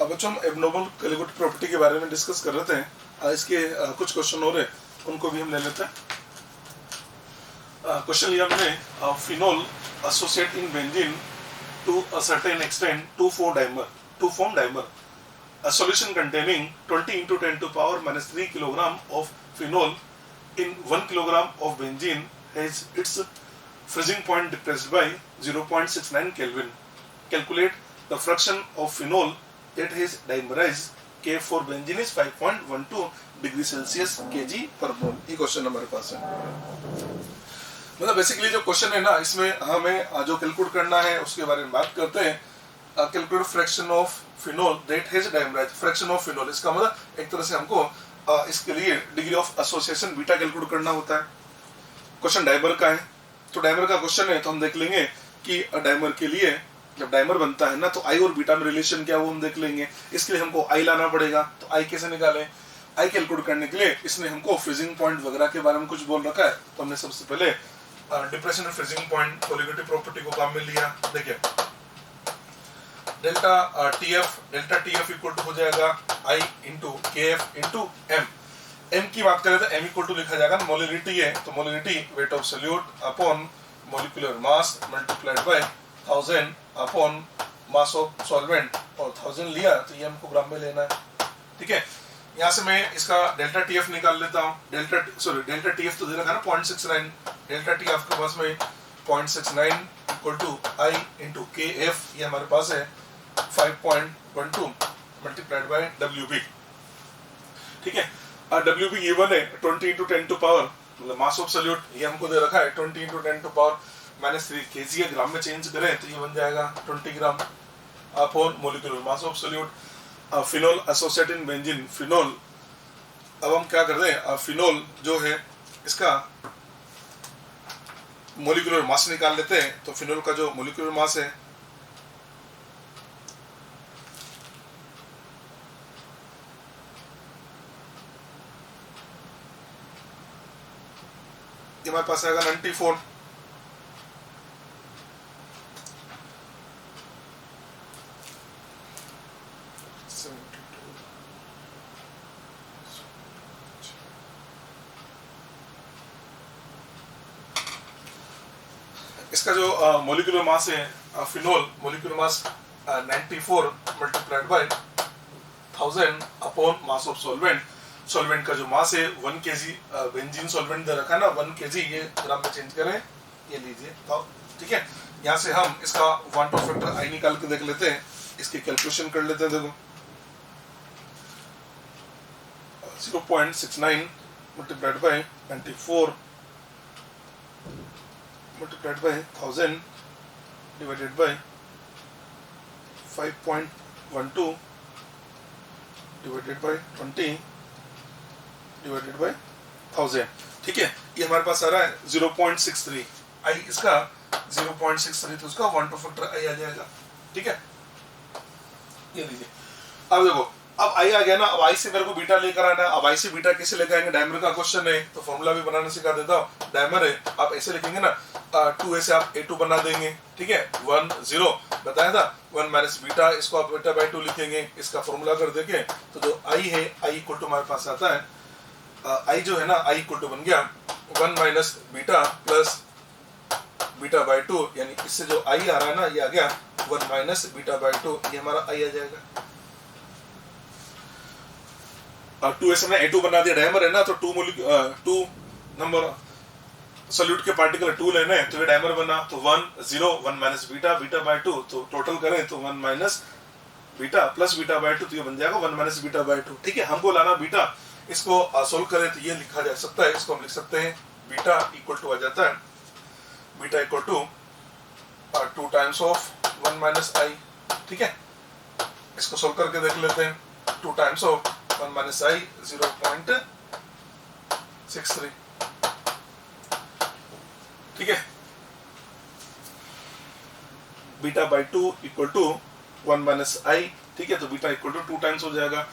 अब बच्चों हम एबनॉर्मल कैलकुलेटेड प्रॉपर्टी के बारे में डिस्कस कर रहे थे। इसके कुछ क्वेश्चन हो रहे, उनको भी हम ले लेते हैं। क्वेश्चन लिया हमने, phenol associate in benzene to a certain extent to form dimer. A solution containing 20 into 10 to power minus 3 kilogram of phenol in 1 kilogram of benzene has its freezing point depressed by 0.69 Kelvin. Calculate the fraction of phenol that has dimerized. K for benzene is 5.12 degree Celsius kg per mole. ये question हमारे पास है। मतलब basically जो question है ना, इसमें हमें जो कैलकुलेट करना है उसके बारे में बात करते हैं। Calculate fraction of phenol that has dimerized. Fraction of phenol, इसका मतलब एक तरह से हमको इसके लिए degree of association beta calculate करना होता है। क्वेश्चन डाइमर का है, तो डाइमर का क्वेश्चन है तो हम देख लेंगे कि डाइमर के लिए जब डाइमर बनता है ना, तो आई और बीटा में रिलेशन क्या वो हम देख लेंगे। इसके लिए हमको आई लाना पड़ेगा, तो आई कैसे निकालें? आई कैलकुलेट करने के लिए इसने हमको फ्रीजिंग पॉइंट वगैरह के बारे में कुछ बोल रखा है, तो हमने सबसे पहले डिप्रेशन और फ्रीजिंग पॉइंट कोलिगेटिव प्रॉपर्टी को काम में लिया। देखिए डेल्टा टीएफ इक्वल टू हो जाएगा आई इंटू के एफ इंटू एम। एम की बात करें तो एम इक्वल टू लिखा जाएगा, मोलिरिटी है तो molarity weight of solute upon molecular mass multiplied by 1000 upon mass of solvent, और 1000 लिया तो ये हमको ग्राम में लेना है। ठीक है, यहाँ से मैं इसका डेल्टा टीएफ निकाल लेता हूँ। डेल्टा टीएफ तो दे रखा है ना 0.69, डेल्टा टीएफ के पास में 0.69 इक्वल टू आई इंटू के एफ, ये हमारे पास है 5.12 मल्टीप्लाइड बाय डब्ल्यू बी। ठीक है, डब्ल्यू बी गिवन है 20 इंटू 10 टू पावर, मतलब मास ऑफ सोल्यूट ये हमको दे रखा है 20 into 10 to power minus 3 KG है। ग्राम में चेंज करें तो ये बन जाएगा 20 ग्राम upon molecular mass of solute. Phenol associate in benzene, phenol, अब हम क्या कर रहे हैं, फिनोल जो है इसका मोलिकुलर मास निकाल लेते हैं। तो फिनोल का जो मोलिकुलर मास है ये हमारे पास आएगा 94। इसका जो मोलिकुलर मास है phenol, molecular mass 94 multiplied by 1000 upon mass of solvent. Solvent का जो मास है 1 केजी, बेंजीन सॉल्वेंट दे रखा है ना 1 केजी, ये ग्राम में चेंज करें, ये लीजिए। ठीक है, यहाँ से हम इसका वन टू फैक्टर आई निकाल के देख लेते हैं, इसकी कैलकुलेशन कर लेते हैं। देखो 0.69 multiplied by 94 multiplied by 1000 divided by 5.12 divided by 20 divided by 1000। ठीक है, ये हमारे पास आ रहा है 0.63 आई, इसका 0.63 तो उसका वन टू फैक्टर आई आ जाएगा। ठीक है, ये लीजिए। अब देखो, अब आई आ गया ना, अब आई से मेरे को बीटा लेकर आना है। अब आई से बीटा कैसे लेकर आएंगे, डायमर का क्वेश्चन है तो फॉर्मूला भी बनाना सिखा देता हूँ। डायमर है, आप ऐसे लिखेंगे ना, 2 से आप a2 बना देंगे। ठीक है, 1 0 बताया था, 1 माइनस बीटा, इसको आप बीटा बाई 2 लिखेंगे। इसका फॉर्मूला कर देंगे तो जो आई है, आई इक्वल टू हमारे पास आता है, आई जो है ना, आई इक्वल टू बन गया 1 minus beta plus beta by 2, यानी इससे जो आई आ रहा है ना, ये आ गया 1 माइनस बीटा बाई 2, ये हमारा आई आ जाएगा। 2 से हमने a2 बना दिया, डायमर है ना, तो 2 नंबर सोल्यूट के पार्टिकल 2 लेने हैं, तो ये डायमर बना, तो 1 0 1 माइनस बीटा, बीटा बाय 2, तो टोटल करें तो 1 minus beta plus beta by 2, तो ये बन जाएगा 1 माइनस बीटा बाय 2। ठीक है, हमको लाना बीटा, इसको सोल्व करें तो ये लिखा जा सकता है, इसको हम लिख सकते हैं बीटा इक्वल टू आ जाता है, beta equal to 2 times of 1 minus i. ठीक है, इसको सोल्व करके देख लेते हैं, 2 टाइम्स ऑफ 1 माइनस आई 0.63। ठीक है, beta by 2 equal to 1 minus i. ठीक है, तो बीटा इक्वल टू 2 टाइम्स हो जाएगा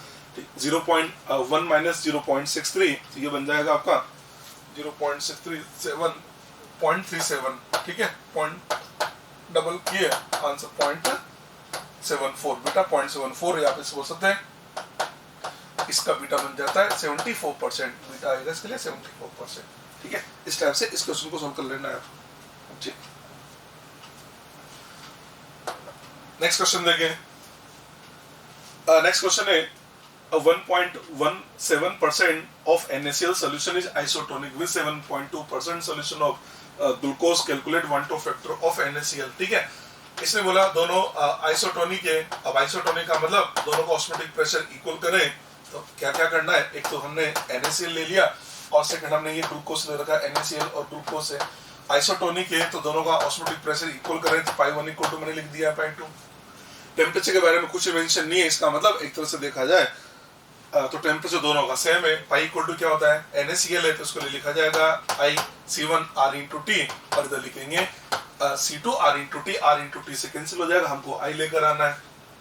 0.1 माइनस 0.63, तो ये बन जाएगा आपका 0.637.37। ठीक है, पॉइंट डबल किए आंसर 0.74 बीटा 0.74 यहाँ पे बोल सकते हैं। इसका बीटा बन जाता है 74%, बीटा आएगा इसके लिए 74%। ठीक है, इस टाइप से इस क्वेश्चन को सॉल्व कर लेना है। ठीक, नेक्स्ट क्वेश्चन देखें। नेक्स्ट क्वेश्चन है 1.17% of NaCl solution is isotonic with 7.2% solution of glucose. Calculate one-to factor of NaCl। ठीक है, इसने बोला दोनों आइसोटोनिक है। अब आइसोटोनिक का मतलब दोनों का ऑस्मोटिक प्रेशर इक्वल करें, तो क्या क्या करना है, एक तो हमने NaCl ले लिया और सेकंड हमने ये ग्लूकोज ले रखा, NaCl और ग्लूकोज है। आइसोटोनिक है तो दोनों का ऑस्मोटिक प्रेशर इक्वल करें, तो पाई 1 इक्वल टू मैंने लिख दिया पाई 2। टेम्परेचर के बारे में कुछ मेंशन नहीं है, इसका मतलब एक तरह से देखा जाए तो टेम्परेचर दोनों का सेम है। पाई इक्वल टू क्या होता है, NaCl है तो उसको लिखा जाएगा I C1 R into T, और इधर लिखेंगे C2 R into T, R into T से कैंसिल हो जाएगा, हमको I लेकर आना है।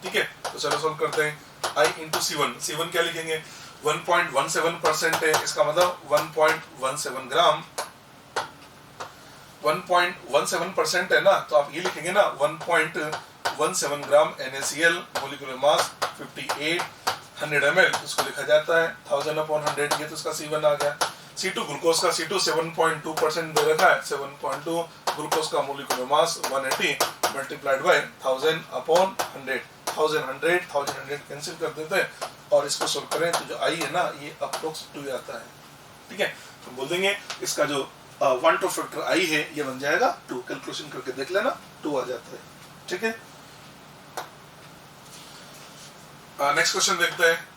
ठीक है, तो चलो सॉल्व करते हैं। I into C1, C1 क्या लिखेंगे, 1.17% है, इसका मतलब 1.17 ग्राम, 1.17% है ना, तो आप ये लिखेंगे ना 1.17 ग्राम NaCl, मोलिकुलर मास 58, 100 ml, उसको लिखा जाता है 1000/100, ये तो उसका C1 आ गया। C2 ग्लूकोज का, C2 7.2% दे रखा है, 7.2 ग्लूकोज का molecular mass 180 multiplied by 1000/100, 1000 cancel कर देते हैं और इसको सोल्व करें तो जो I है ना ये अप्रोक्स 2 आता है। ठीक है, तो बोल देंगे इसका जो 1-to फैक्टर I है ये बन जाएगा 2। कैलकुलेशन करके देख लेना, 2 आ जाता है। ठीक है, नेक्स्ट क्वेश्चन देखते हैं।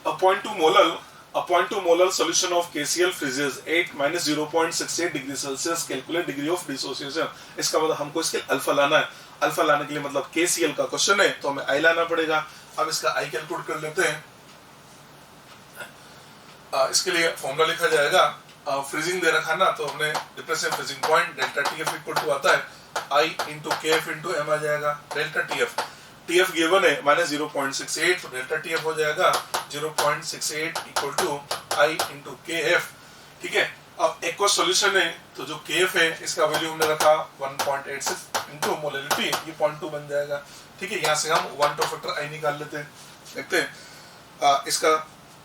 A 0.2 molar solution of KCl freezes 8 - 0.68 degree Celsius. Calculate degree of dissociation. इसका मतलब हमको इसके अल्फा लाना है। अल्फा लाने के लिए मतलब KCl का क्वेश्चन है तो हमें I लाना पड़ेगा। अब इसका I कैलकुलेट कर लेते हैं। इसके लिए फॉर्मूला लिखा जाएगा, फ्रीजिंग दे रखा ना, तो हमने depressive freezing point delta TF equal to आता है I into KF into M आ जाएगा। डेल्टा TF गिवन है -0.68, तो डेल्टा TF हो जाएगा 0.68 equal to I into KF। ठीक है, अब एक्वस सॉल्यूशन है तो जो KF है इसका वैल्यू हमने रखा 1.86 इनटू मोलैलिटी, ये 0.2 बन जाएगा। ठीक है, यहाँ से हम 1-to फैक्टर I निकाल लेते हैं। देखते हैं इसका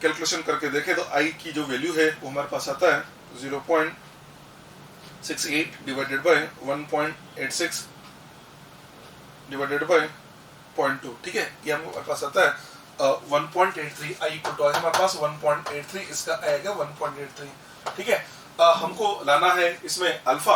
कैलकुलेशन करके देखें तो I की जो वैल्यू है वो हमारे पास आता है 0.68 डिवाइडेड बाय 1.86 डिवाइडेड बाय 0.2। ठीक है, ये हमारे पास आता है 1.83। I इक्वल टू हमारे पास 1.83, इसका आएगा 1.83। ठीक है, हमको लाना है इसमें अल्फा।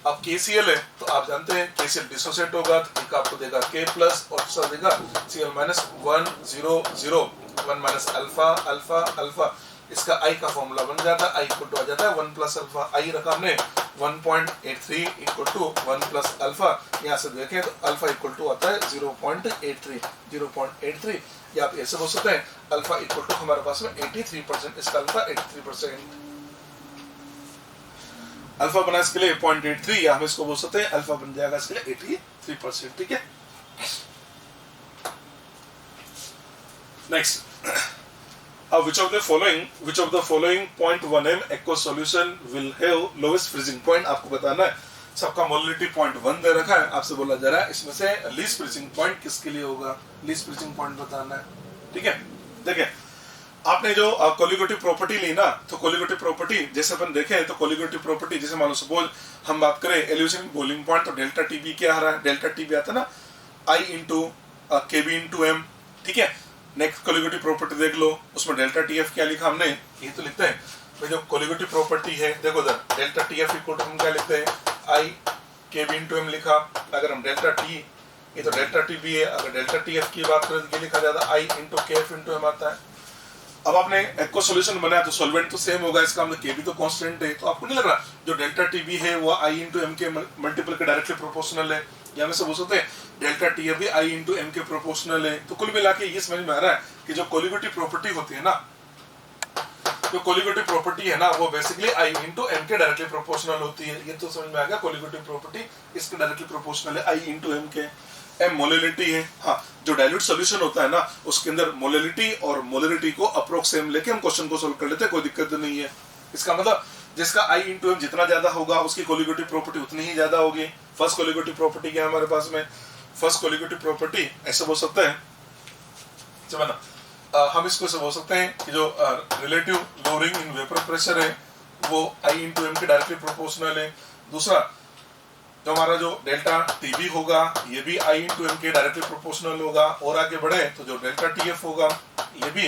अब KCl है तो आप जानते हैं KCl डिसोसिएट होगा तो एक आपको देगा K प्लस और दूसरा देगा Cl minus 1 0 0 1 minus alpha alpha alpha. इसका I का फॉर्मूला बन जाता है, I इक्वल टू आ जाता है 1 प्लस अल्फा। I रखा हमने 1.83 इक्वल टू 1 प्लस अल्फा। यहाँ से देखें तो अल्फा इक्वल टू आता है 0.83 या आप ऐसे बोल सकते हैं अल्फा इक्वल टू हमारे पास में 83%, इसका अल्फा 83%। अल्फा बना इसके लिए 0.83 या हम इसको बोल सकते हैं अल्फा बन जाएगा इसके लिए 83%। ठीक है, next, which of the following 0.1 m aqueous solution will have lowest freezing point? आपको बताना है। सबका मोलैलिटी 0.1 दे रखा है, आपसे बोला जा रहा है इसमें से लीस्ट फ्रीजिंग पॉइंट किसके लिए होगा, लीस्ट फ्रीजिंग पॉइंट बताना है। ठीक है, देखिए आपने जो कोलिगेटिव प्रॉपर्टी ली ना, तो कोलिगेटिव प्रॉपर्टी जैसे अपन देखें तो कोलिगेटिव प्रॉपर्टी जैसे मान लो सपोज हम बात करें एल्यूशन बॉइलिंग पॉइंट, तो डेल्टा टीबी क्या आ रहा है, डेल्टा टीबी आता है ना I into KB into M. ठीक है, नेक्स्ट कोलिगेटिव प्रॉपर्टी देख लो, उसमें डेल्टा TF क्या लिखा हमने, ये तो लिखते हैं भाई जो कोलिगेटिव प्रॉपर्टी है, देखो इधर डेल्टा TF इक्वल टू हम क्या लिखते हैं I केबी इंटू एम लिखा। अगर हम डेल्टा T, ये तो डेल्टा TB है, अगर डेल्टा TF की बात करें तो ये लिखा जाता है I into KF into M आता है। अब आपने एक्वा सॉल्यूशन बनाया तो सॉल्वेंट तो सेम होगा, इसका मतलब केबी तो कांस्टेंट है, तो आपको नहीं लग रहा जो डेल्टा टीबी है वो I इंटू एम के मल्टीपल के डायरेक्टली प्रोपोर्शनल है, या में से बोल सकते हैं डेल्टा टी भी I इंटू एम के प्रोपोर्शनल है। तो कुल मिला के ये समझ में आ रहा है कि जो कोलिगेटिव प्रॉपर्टी होती है ना, जो कोलिगेटिव प्रॉपर्टी है ना वो बेसिकली I इंटू एम के डायरेक्टली प्रोपोर्शनल होती है। ये तो समझ में आ गया, कोलिगेटिव प्रॉपर्टी इसके डायरेक्टली प्रोपोर्शनल है I इंटू एम के। एम मोलैलिटी है, हाँ जो डाइल्यूट सॉल्यूशन होता है ना उसके अंदर मोलैलिटी और मोलैरिटी को अप्रोक्स सेम लेके हम क्वेश्चन को सोल्व कर लेते हैं, कोई दिक्कत नहीं है। इसका मतलब जिसका आई इंटू एम जितना ज्यादा होगा उसकी कोलिगेटिव प्रॉपर्टी उतनी ही ज्यादा होगी। फर्स्ट कोलिगेटिव प्रॉपर्टी क्या है हमारे पास में? फर्स्ट कोलिगेटिव प्रॉपर्टी ऐसे बोल सकते हैं, हम इसको ऐसे बोल सकते हैं कि जो relative lowering in vapour pressure है वो आई इंटू एम के डायरेक्टली प्रोपोर्शनल है। दूसरा जो हमारा जो डेल्टा टीबी होगा ये भी आई इंटू एम के डायरेक्टली प्रोपोर्शनल होगा। और आगे बढ़े तो जो डेल्टा टीएफ होगा ये भी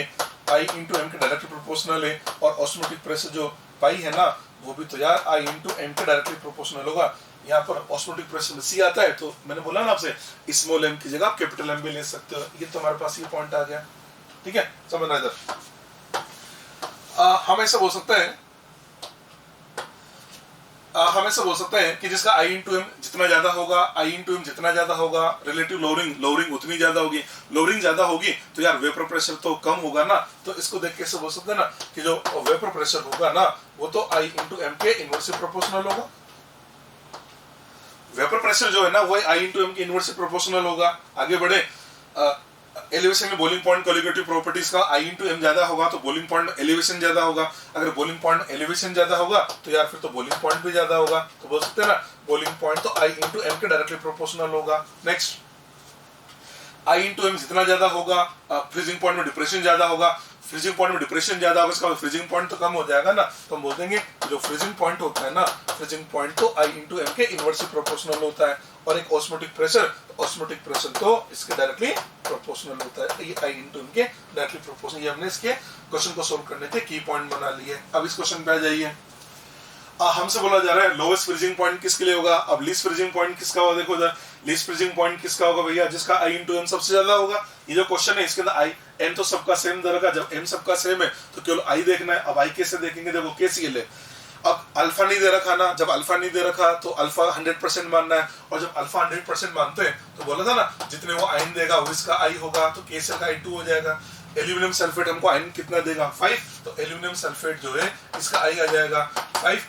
आई इंटू एम के डायरेक्टली प्रोपोर्शनल है। और ऑस्मोटिक प्रेशर जो पाई है ना वो भी तो यार आई इंटू एम के डायरेक्टली प्रोपोर्शनल होगा। यहाँ पर ऑस्मोटिक प्रेशर में सी आता है तो मैंने बोला ना आपसे स्मॉल एम की जगह आप कैपिटल एम भी ले सकते हो। ये तो हमारे पास ये पॉइंट आ गया, ठीक है, समझना इधर। हम ऐसा बोल सकते हैं कि जिसका आई इंटू एम जितना ज्यादा होगा, आई इंटू एम जितना ज्यादा होगा, रिलेटिव लोअरिंग उतनी ज्यादा होगी। लोअरिंग ज्यादा होगी तो यार वेपर प्रेशर तो कम होगा ना, तो इसको देख के ऐसे बोल सकते हैं ना कि जो वेपर प्रेशर होगा ना वो तो आई इंटू एम के इनवर्सली प्रोपोर्शनल होगा। वेपर प्रेशर जो है ना वो आई इंटू एम के इनवर्सली प्रोपोर्शनल होगा। आगे बढ़े, एलिवेशन में बोलिंग पॉइंट कोलिगेटिव प्रॉपर्टीज का आई इंटू एम ज्यादा होगा तो बोलिंग पॉइंट एलिवेशन ज्यादा होगा। अगर बोलिंग पॉइंट एलिवेशन ज्यादा होगा तो यार फिर तो बोलिंग पॉइंट भी ज्यादा होगा। तो बोल सकते हैं ना बोलिंग पॉइंट तो आई इंटू एम के डायरेक्टली प्रोपोर्शनल होगा। नेक्स्ट, आई इंटू एम जितना ज्यादा होगा फ्रीजिंग पॉइंट में डिप्रेशन ज्यादा होगा। फ्रीजिंग पॉइंट में डिप्रेशन ज्यादा होगा इसका फ्रीजिंग पॉइंट तो कम हो जाएगा ना, तो हम बोल देंगे जो फ्रीजिंग पॉइंट होता है ना फ्रीजिंग पॉइंट तो आई इंटू एम के इनवर्सली प्रोपोर्शनल होता है। और एक ऑस्मोटिक प्रेशर तो इसके डायरेक्टली प्रोपोर्शनल होता है। ये आई इंटू एम के डायरेक्टली प्रोपोर्शनल। ये हमने इसके क्वेश्चन को सोल्व करने थे, की पॉइंट बना लिए। अब इस क्वेश्चन पे आ जाइए। हमसे बोला जा रहा है लोवेस्ट फ्रीजिंग पॉइंट किसके लिए होगा। अब लीस्ट फ्रीजिंग पॉइंट किसका होगा, देखो इधर लीस्ट फ्रीजिंग पॉइंट किसका होगा भैया, जिसका आई इंटू एम सबसे ज्यादा होगा। ये जो क्वेश्चन है इसके अंदर आई एम तो सबका सेम दे रखा, जब एम सबका सेम है तो केवल आई देखना है। अब आई कैसे देखेंगे, देखो KCL है। अब अल्फा नहीं दे रखा ना, जब अल्फा नहीं दे रखा तो अल्फा 100% मानना है। और जब अल्फा 100% मानते हैं तो बोला था ना जितने वो आयन देगा वो इसका आई होगा, तो KCL का I2 हो जाएगा। एल्यूमिनियम सल्फेट हमको आयन कितना देगा 5, तो एल्यूमिनियम सल्फेट जो है इसका आई आ जाएगा 5।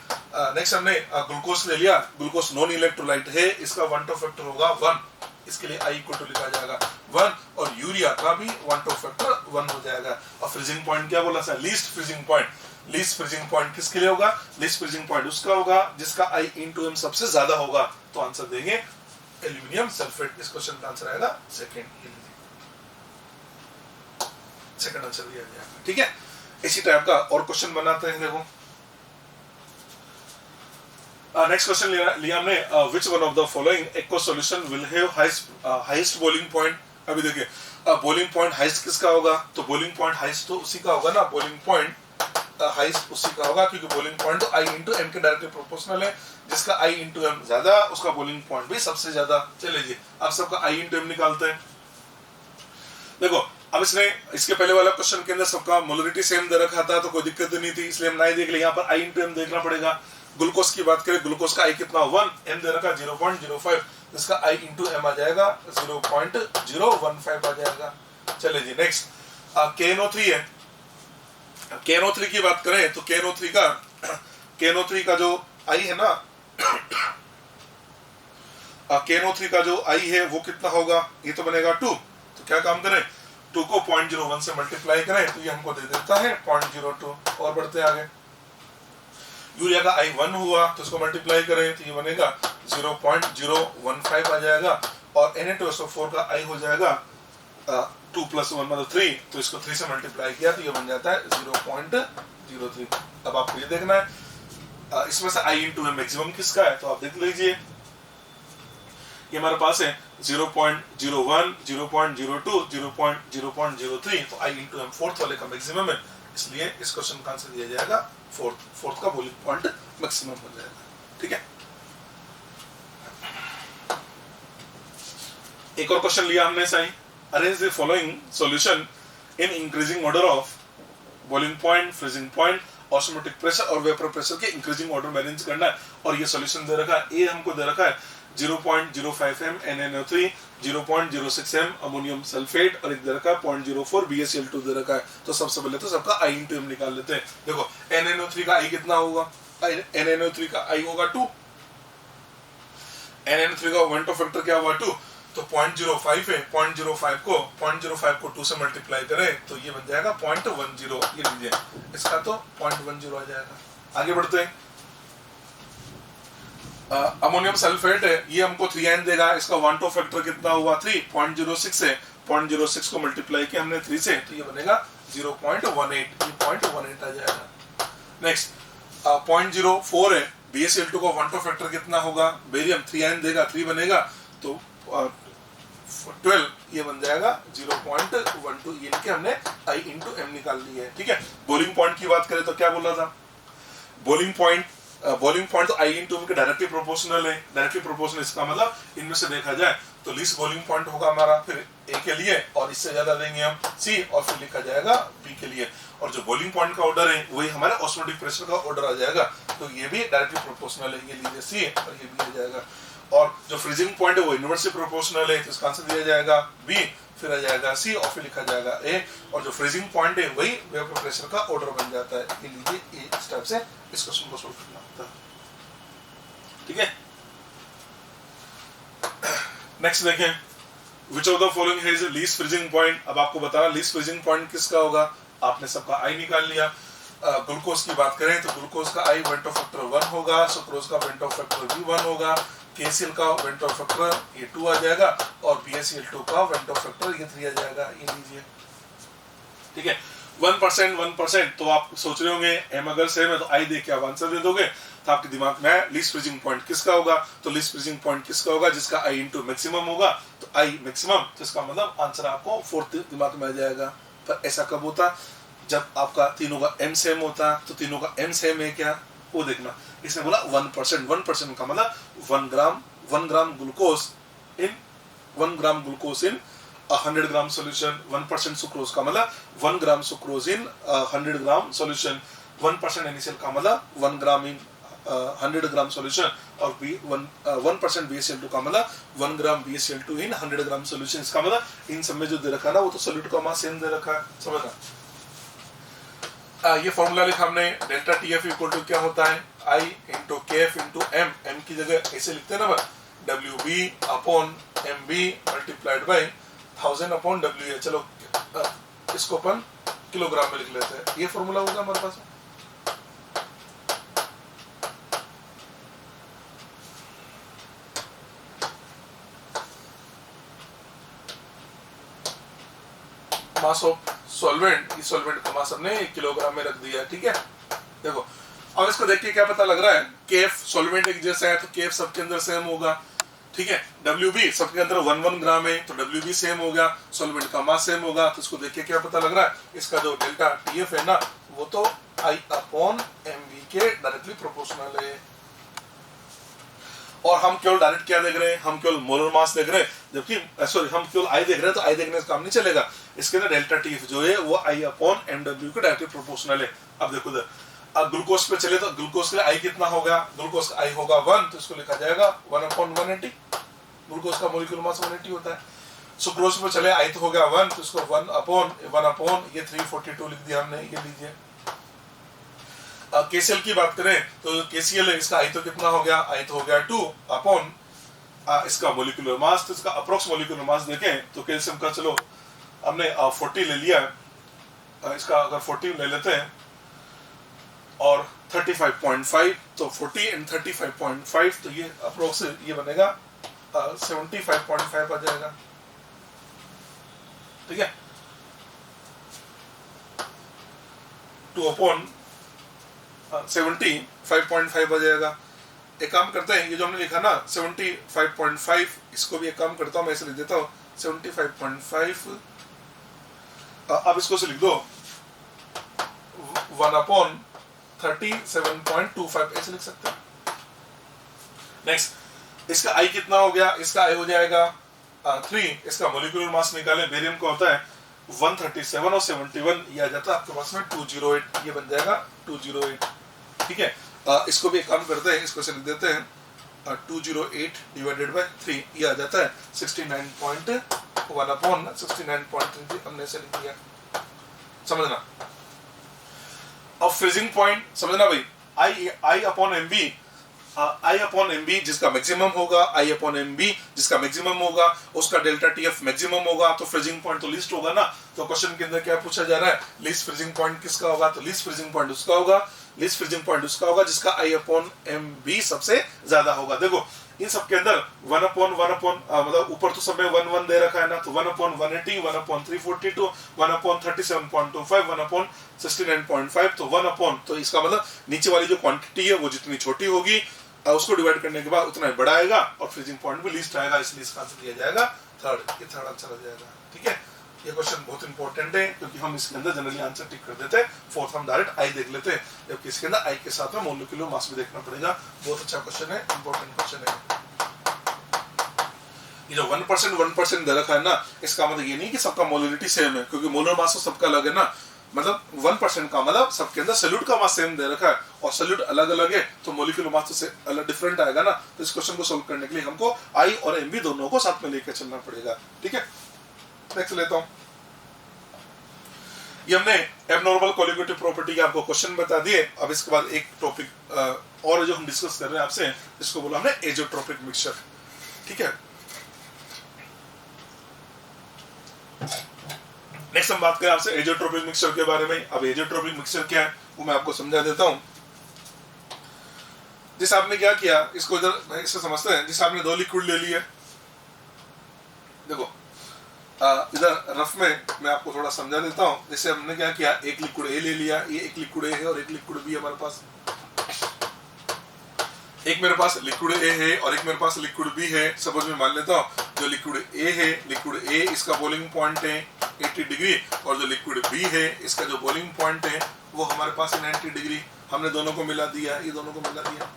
नेक्स्ट हमने ग्लूकोज ले लिया, ग्लूकोज नॉन इलेक्ट्रोलाइट है, इसका 1 टू फैक्टर होगा 1, इसके लिए आई इक्वल टू लिखा जाएगा 1। और यूरिया का भी 1 टू फैक्टर 1 हो जाएगा। और फ्रीजिंग पॉइंट क्या बोला sir, least freezing point. Least freezing point किसके लिए होगा, लीस्ट फ्रीजिंग पॉइंट उसका होगा जिसका आई इंटू एम सबसे ज्यादा होगा। तो आंसर देंगे एल्यूमिनियम सल्फेट। इस क्वेश्चन का आंसर आएगा सेकंड आंसर दिया जाएगा, ठीक है। इसी टाइप का और क्वेश्चन बनाते हैं, देखो नेक्स्ट क्वेश्चन लिया हमने, which one of the following aqueous solution will have highest boiling point. अभी देखिए बॉइलिंग पॉइंट हाईएस्ट किसका होगा, तो बॉइलिंग पॉइंट हाईएस्ट तो उसी का होगा ना, बॉइलिंग पॉइंट हाईएस्ट उसी का होगा क्योंकि बॉइलिंग पॉइंट तो आई इंटू एम के डायरेक्टली प्रोपोर्शनल है। जिसका आई इंटू एम ज्यादा उसका बॉइलिंग पॉइंट भी सबसे ज्यादा। चलिए आप सबका आई इंटू एम निकालते हैं। देखो अब इसके पहले वाला क्वेश्चन के अंदर सबका मोलरिटी सेम दे रखा था तो कोई दिक्कत नहीं थी, इसलिए हम नहीं देख ले। यहाँ पर आई इंटू एम देखना पड़ेगा। ग्लूकोज की बात करें, ग्लूकोज का आई कितना 1, एम दे रखा 0.05, इसका आई इंटू एम आ जाएगा 0.015 आ जाएगा। चलिए जी नेक्स्ट KNO3 है। KNO3 की बात करें तो KNO3 का जो आई है ना KNO3 का जो आई है वो कितना होगा, ये तो बनेगा 2। तो क्या काम करें, 2 को 0.01 से मल्टीप्लाई करें तो ये हमको दे देता है 0.02। और बढ़ते आगे, यूरिया का आई 1 हुआ तो इसको मल्टीप्लाई करें तो ये बनेगा 0.015 आ जाएगा। और Na2SO4 का आई हो जाएगा 2 + 1 मतलब 3, तो इसको 3 से मल्टीप्लाई किया तो ये बन जाता है 0.03। अब आपको ये देखना है इसमें से आई इंटू एम मैक्सिमम किसका है, तो आप देख लीजिए ये हमारे पास है 0.01, 0.02, 0.03, तो आई इंटू एम फोर्थ वाले का मैक्सिमम है, इसलिए इस क्वेश्चन का आंसर दिया जाएगा फोर्थ का बॉइलिंग पॉइंट मैक्सिमम हो जाएगा, ठीक है। एक और क्वेश्चन लिया हमने सही, arrange the following solution in increasing order of boiling point, freezing point, osmotic pressure और वेपर प्रेशर के इंक्रीजिंग ऑर्डर में अरेंज करना है। और ये सॉल्यूशन दे रखा है, ए हमको दे रखा है 0.05 m NaNO3, 0.06 m ammonium sulphate और एक दे रखा है 0.04 BaCl2 दे रखा है। तो सबसे पहले तो सबका आई इंटू एम निकाल लेते हैं। देखो NaNO3 का आई कितना होगा, NaNO3 का आई होगा 2, NaNO3 का 1 टू फैक्टर क्या हुआ 2, तो 0.05 है, 0.05 को 2 से मल्टीप्लाई करें तो ये बन जाएगा 0.10। ये लीजिए इसका तो 0.10 आ जाएगा। आगे बढ़ते हैं, अमोनियम सल्फेट है, ये हमको 3n देगा, इसका 1-2 फैक्टर कितना हुआ 3, 0.06 है, 0.06 को मल्टीप्लाई किया हमने 3 से, तो ये बनेगा 0.18, ये 0.18 आ जाएगा। नेक्स्ट 0.04 है, BaCl2 का 1-2 फैक्टर कितना होगा, बेरियम 3n देगा, 3 बनेगा, तो 12 ये बन जाएगा 0.12, ये लिखे हमने I into m निकाल लिया है। ठीक है, बॉइलिंग पॉइंट की बात करें तो क्या बोला था, बॉइलिंग पॉइंट तो I into m के डायरेक्टली प्रोपोर्शनल है, डायरेक्टली प्रोपोर्शनल, इसका मतलब इनमें से देखा जाए तो लीस्ट बॉइलिंग पॉइंट होगा हमारा फिर A के लिए, और इससे ज्यादा देंगे हम C, और फिर लिखा जाएगा B के लिए, और जो बॉइलिंग पॉइंट का ऑर्डर है वही हमारे ऑस्मोटिक प्रेशर का ऑर्डर आ जाएगा, तो ये भी डायरेक्टली प्रोपोर्शनल है, ये लीजिए C और ये B आ जाएगा। और जो फ्रीजिंग पॉइंट है वो इनवर्सली प्रोपोर्शनल है, तो इसका आंसर दिया जाएगा B, फिर आ जाएगा C, और फिर लिखा जाएगा A, और जो फ्रीजिंग पॉइंट है वही वेपर प्रेशर का ऑर्डर बन जाता है। ये लीजिए इस टाइप से इस क्वेश्चन को सॉल्व करना होता है। ठीक है, नेक्स्ट देखें, which of the following has least freezing point. अब आपको बताना लीस्ट फ्रीजिंग पॉइंट किसका होगा, आपने सबका I निकाल लिया। ग्लूकोज की बात करें तो ग्लूकोज का I वेंटो फैक्टर 1 होगा, सुक्रोज का वेंटो फैक्टर भी 1 होगा, KCl का वेंटो फैक्टर ये 2 आ जाएगा, और BaCl2 का वेंटो फैक्टर ये 3 आ जाएगा, ये लीजिए। ठीक है, 1%, तो आप सोच रहे होंगे m अगर सेम है तो I देख के आप आंसर दे दोगे, तो आपके दिमाग में लीस्ट फ्रीजिंग पॉइंट किसका होगा, तो लीस्ट फ्रीजिंग पॉइंट किसका होगा, जिसका I इंटू मैक्सिमम होगा, तो I मैक्सिमम, तो इसका मतलब आंसर आपको 4th दिमाग में आ जाएगा। पर ऐसा कब होता, जब आपका तीनों का m सेम होता, तो तीनों का m सेम है क्या, वो देखना। इसने बोला 1% का मतलब 1 gram glucose in 100 gram solution, 1% sucrose का मतलब 1 ग्राम सुक्रोज इन 100 ग्राम सॉल्यूशन, 1% NaCl का मतलब 1 ग्राम इन 100 ग्राम सॉल्यूशन, और 1% BaCl2 का मतलब 1 ग्राम BaCl2 इन 100 ग्राम सॉल्यूशन। इसका मतलब इन सब में जो दे रखा ना वो तो सॉल्यूट का मास सेम दे रखा है, समझना। ये फॉर्मूला लिखा हमने, डेल्टा TF इक्वल टू क्या होता है, I into KF into M, M की जगह ऐसे लिखते हैं ना, WB upon MB multiplied by 1000 upon W। चलो इसको अपन किलोग्राम में लिख लेते हैं, ये फॉर्मूला होगा हमारे पास। मास ऑफ सॉल्वेंट, इस सॉल्वेंट का मास हमने किलोग्राम में रख दिया। ठीक है, देखो अब इसको देख के क्या पता लग रहा है, KF सॉल्वेंट एक जैसा है तो KF सबके अंदर सेम होगा। ठीक है, WB सबके अंदर 1 ग्राम है तो WB सेम होगा, सॉल्वेंट का मास सेम होगा, तो इसको देख के क्या पता लग रहा है, इसका जो डेल्टा TF है ना वो तो I अपॉन MB के डायरेक्टली प्रोपोर्शनल है। और हम केवल डायरेक्ट क्या देख रहे हैं, हम केवल मोलर मास देख रहे हैं, जबकि सॉरी हम केवल I देख रहे हैं, तो I देखने से काम नहीं चलेगा, इसके अंदर डेल्टा TF जो है वो I अपॉन MW के डायरेक्टली प्रोपोर्शनल है। अब देखो इधर, अब ग्लूकोज पे चले तो ग्लूकोज के लिए I कितना होगा, ग्लूकोज का I होगा 1, तो इसको लिखा जाएगा 1 अपॉन 180, ग्लूकोज का मोलिक्यूलर मास 180 होता है। सुक्रोज पे चले I तो हो गया 1, तो इसको 1 अपॉन ये 342 लिख दिया हमने, ये लीजिए। KCl की बात करें तो KCl है, इसका I तो कितना हो गया, I तो हो गया 2 अपॉन इसका मोलिक्यूलर मास, तो इसका अप्रोक्स मोलिक्यूलर मास देखें तो कैल्शियम का चलो हमने 40 ले लिया है, इसका अगर 40 ले लेते हैं और 35.5, तो 40 एंड 35.5, तो ये अप्रोक्स ये बनेगा 75.5 आ जाएगा। ठीक है, 2 अपॉन 75.5 आ जाएगा। एक काम करते हैं, ये जो हमने लिखा ना 75.5, इसको भी एक काम करता हूँ, मैं इसे लिख देता हूँ 75.5, अब इसको से लिख दो 1 अपॉन 37.25, ऐसे लिख सकते हैं। नेक्स्ट, इसका I कितना हो गया, इसका I हो जाएगा 3, इसका मोलिक्यूलर मास निकाले, बेरियम का होता है 137 और 71, ये आ जाता है आपके पास में 208, ये बन जाएगा 208। ठीक है, इसको भी एक काम करते हैं, इसको से लिख देते हैं 208 डिवाइडेड बाय 3, ये आ जाता है 69.1 अपॉन 69.3, हमने से लिख दिया, समझना। अब फ्रीजिंग पॉइंट समझना भाई, I अपॉन MB जिसका मैक्सिमम होगा, I अपॉन MB जिसका मैक्सिमम होगा, उसका डेल्टा TF मैक्सिमम होगा, तो फ्रीजिंग पॉइंट तो लीस्ट होगा ना। तो क्वेश्चन के अंदर क्या पूछा जा रहा है, लीस्ट फ्रीजिंग पॉइंट किसका होगा, तो लीस्ट फ्रीजिंग पॉइंट उसका होगा लीस्ट फ्रीजिंग पॉइंट उसका होगा जिसका I/MB सबसे ज्यादा होगा। देखो इन सब के अंदर 1/1 मतलब ऊपर तो सब में 1 दे रखा है ना, तो 1/180, 1/342, 1/37.25, 1/69.5, तो 1 तो इसका मतलब नीचे वाली जो क्वांटिटी है वो जितनी छोटी होगी उसको डिवाइड करने के बाद उतना ही बड़ा आएगा और फ्रीजिंग पॉइंट भी लीस्ट आएगा, इसलिए इसका आंसर दिया जाएगा थर्ड। ये थर्ड आंसर आ जाएगा। ठीक है, ये क्वेश्चन बहुत इंपॉर्टेंट है क्योंकि हम इसके अंदर जनरली आंसर टिक कर देते हैं, फोर्थ हम डायरेक्ट आई देख लेते हैं, जबकि इसके अंदर आई के साथ में मोलिकुलर मास भी देखना पड़ेगा। बहुत अच्छा क्वेश्चन है, इंपॉर्टेंट क्वेश्चन है। ये जो 1% दे रखा है ना, इसका मतलब ये नहीं कि सबका मोलरिटी सेम है, क्योंकि मोलर मास तो सबका अलग है ना, मतलब 1% का मतलब सबके अंदर सॉल्यूट का मास सेम दे रखा है और सॉल्यूट अलग अलग है तो मोलिकुलर मास तो अलग डिफरेंट आएगा ना। तो इस क्वेश्चन को सोल्व करने के लिए हमको आई और एमबी दोनों को साथ में लेकर चलना पड़ेगा। ठीक है, नेक्स्ट लेता हूं। ये हमने एबनॉर्मल कोलिगेटिव प्रॉपर्टी के आपको क्वेश्चन बता दिए। अब इसके बाद एक टॉपिक और जो हम डिस्कस कर रहे हैं आपसे, इसको बोला हमने एजोट्रोपिक मिक्सचर। ठीक है, नेक्स्ट हम बात करें आपसे एजोट्रोपिक मिक्सचर के बारे में। अब एजोट्रोपिक मिक्सचर क्या है वो मैं आपको समझा देता हूं। जिस आपने क्या किया, इसको इधर इससे समझते हैं। जिस आपने 2 लिक्विड ले लिए, देखो इधर रफ में मैं आपको थोड़ा समझा देता हूं। जैसे हमने क्या किया, एक लिक्विड ए ले लिया, ये एक लिक्विड ए है और एक लिक्विड बी हमारे पास। एक मेरे पास लिक्विड ए है और एक मेरे पास लिक्विड बी है। सपोज मैं मान लेता हूं जो लिक्विड ए है, लिक्विड ए इसका बॉइलिंग पॉइंट है 80 डिग्री और जो लिक्विड बी है इसका जो बॉइलिंग पॉइंट है वो हमारे पास है 90 डिग्री। हमने दोनों को मिला दिया, ये दोनों को मिला दिया।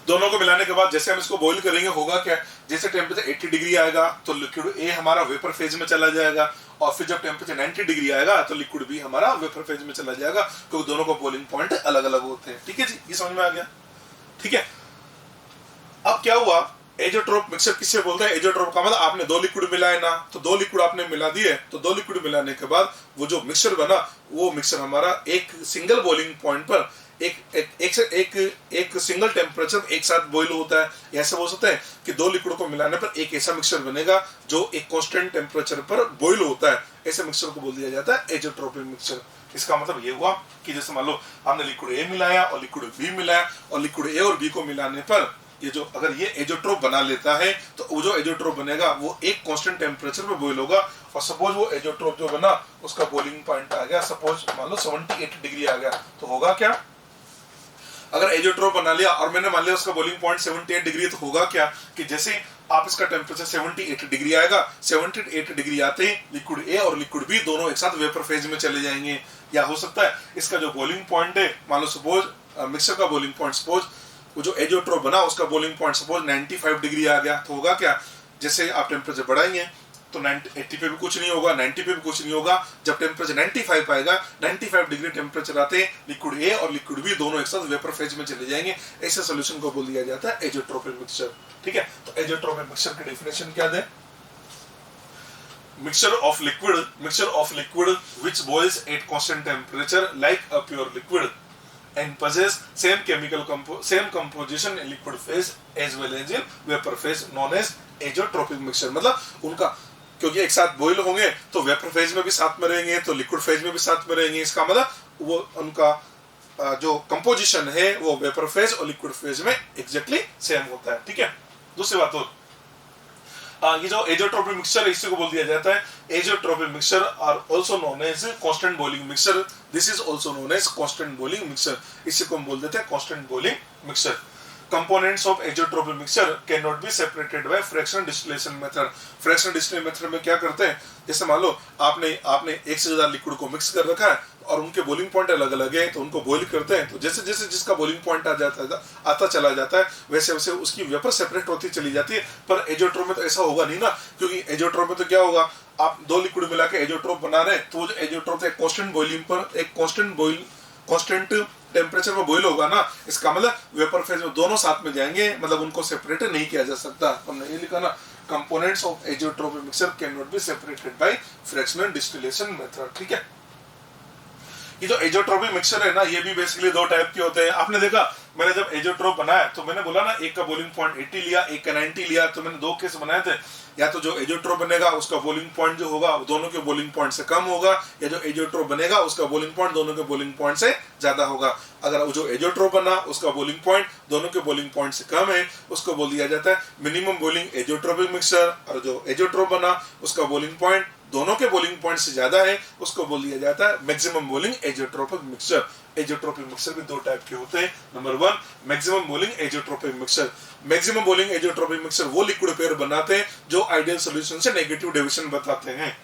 दोनों को मिलाने के बाद जैसे हम इसको बॉईल करेंगे होगा क्या, जैसे टेम्परेचर 80 डिग्री आएगा तो लिक्विड ए हमारा वेपर फेज में चला जाएगा और फिर जब टेम्परेचर 90 डिग्री आएगा तो लिक्विड बी हमारा वेपर फेज में चला जाएगा, क्योंकि दोनों को बॉइलिंग पॉइंट अलग अलग होते हैं। ठीक है जी, ये समझ में आ गया। ठीक है, अब क्या हुआ, एजोट्रोप मिक्सचर किससे बोलते हैं? एजोट्रोप का मतलब आपने 2 लिक्विड मिलाए ना, तो 2 लिक्विड आपने मिला दिए, तो 2 लिक्विड मिलाने के बाद वो जो मिक्सचर बना वो मिक्सचर हमारा एक सिंगल बॉइलिंग पॉइंट पर एक सिंगल टेम्परेचर एक साथ बॉईल होता है। ऐसे बोल सकते हैं कि 2 लिक्विड को मिलाने पर एक ऐसा मिक्सचर बनेगा जो एक कांस्टेंट टेम्परेचर पर बॉईल होता है। ऐसे मिक्सचर को बोल दिया जाता है एजोट्रोपिक मिक्सचर। इसका मतलब ये हुआ कि जैसे मान लो हमने लिक्विड ए मिलाया और लिक्विड बी मिलाया और लिक्विड ए और बी को मिलाने पर ये जो अगर ये एजोट्रोप बना लेता है तो वो जो एजोट्रोप बनेगा वो एक कांस्टेंट टेम्परेचर पे बॉईल होगा। और सपोज वो एजोट्रोप जो बना उसका बॉइलिंग पॉइंट आ गया, सपोज मान लो 78 डिग्री आ गया, तो होगा क्या, अगर एजोट्रोप बना लिया और मैंने मान लिया उसका बॉइलिंग पॉइंट 78 डिग्री, तो होगा क्या कि जैसे आप इसका टेम्परेचर 78 डिग्री आएगा, 78 डिग्री आते ही लिक्विड ए और लिक्विड बी दोनों एक साथ वेपर फेज में चले जाएंगे। या हो सकता है इसका जो बॉइलिंग पॉइंट है, मान लो सपोज मिक्सर का बॉइलिंग पॉइंट, सपोज वो जो एजोट्रोप बना उसका बॉइलिंग पॉइंट सपोज 95 डिग्री आ गया, तो होगा क्या, जैसे आप टेम्परेचर बढ़ाएंगे तो 80 पे भी कुछ नहीं होगा, 90 पे भी कुछ नहीं होगा। जब टेम्परेचर 95 आएगा, 95 डिग्री टेम्परेचर आते लिक्विड ए और लिक्विड बी दोनों एक साथ वेपर फेज में चले जाएंगे। ऐसे सॉल्यूशन को बोल दिया जाता है एजोट्रोपिक मिक्सचर। ठीक है, तो एजोट्रोपिक मिक्सचर की डेफिनेशन क्या है? Mixture of liquid which boils at constant temperature like a pure liquid and possess same composition in liquid phase as well as in vapor phase known as azotropic mixture। मतलब उनका क्योंकि एक साथ boil होंगे तो vapour phase में भी साथ में रहेंगे तो लिक्विड फेज में भी साथ में रहेंगे। इसका मतलब वो उनका जो कंपोजिशन है वो वेपर फेज और लिक्विड फेज में एग्जैक्टली सेम होता है। ठीक है, दूसरी बात और ये जो एजोट्रोपिक मिक्सचर है इसी को बोल दिया जाता है azeotropic mixture are also known as constant boiling mixture. This is also known as constant boiling mixture. इसी को हम बोल देते हैं constant boiling mixture. Components of azotropic mixture cannot be separated by fractional distillation method। fractional distillation method में क्या करते हैं, जैसे मान लो आपने एक से ज्यादा लिक्विड को मिक्स कर रखा है और उनके बॉइलिंग पॉइंट अलग अलग है, तो उनको बॉईल करते हैं। तो जैसे जैसे जिसका बॉइलिंग पॉइंट आता चला जाता है वैसे वैसे उसकी वेपर सेपरेट होती चली जाती है। पर एजोट्रोप में तो ऐसा होगा नहीं ना, क्योंकि एजोट्रोप में तो क्या होगा, आप 2 लिक्विड मिला के एजोट्रोप बना रहे हैं तो वो जो एजोट्रोप एक कांस्टेंट बॉइलिंग पर एक कांस्टेंट टेम्परेचर में बॉईल होगा ना। इसका मतलब वेपर फेज में दोनों साथ में जाएंगे, मतलब उनको सेपरेट नहीं किया जा सकता। हमने ये लिखा ना, components of azeotropic mixture can not be separated by fractional distillation method. ठीक है, ये जो एजोट्रोपिक मिक्सचर है ना, ये भी बेसिकली दो टाइप के होते हैं। आपने देखा मैंने जब एजोट्रोप बनाया तो मैंने बोला ना, एक का बोइलिंग पॉइंट 80 लिया, एक का 90 लिया, तो मैंने दो केस बनाए थे। या तो जो एजोट्रोप बनेगा उसका बोइलिंग पॉइंट जो होगा दोनों के बोइलिंग पॉइंट से कम होगा, या जो एजोट्रोप बनेगा उसका बोइलिंग पॉइंट दोनों के बोइलिंग पॉइंट से ज्यादा होगा। अगर जो एजोट्रोप बना उसका बोइलिंग पॉइंट दोनों के बोइलिंग पॉइंट से कम है, उसको बोल दिया जाता है मिनिमम बोइलिंग एजोट्रोपिक मिक्सचर। और जो एजोट्रोप बना उसका बोइलिंग पॉइंट दोनों के बोइलिंग पॉइंट से ज्यादा है, उसको बोल दिया जाता है maximum boiling azeotropic mixture. Azeotropic mixture भी दो टाइप के होते हैं। Number 1 maximum boiling azeotropic mixture. Maximum boiling azeotropic mixture वो लिक्विड पेयर बनाते हैं जो आइडियल सॉल्यूशन से नेगेटिव डेविएशन बताते हैं।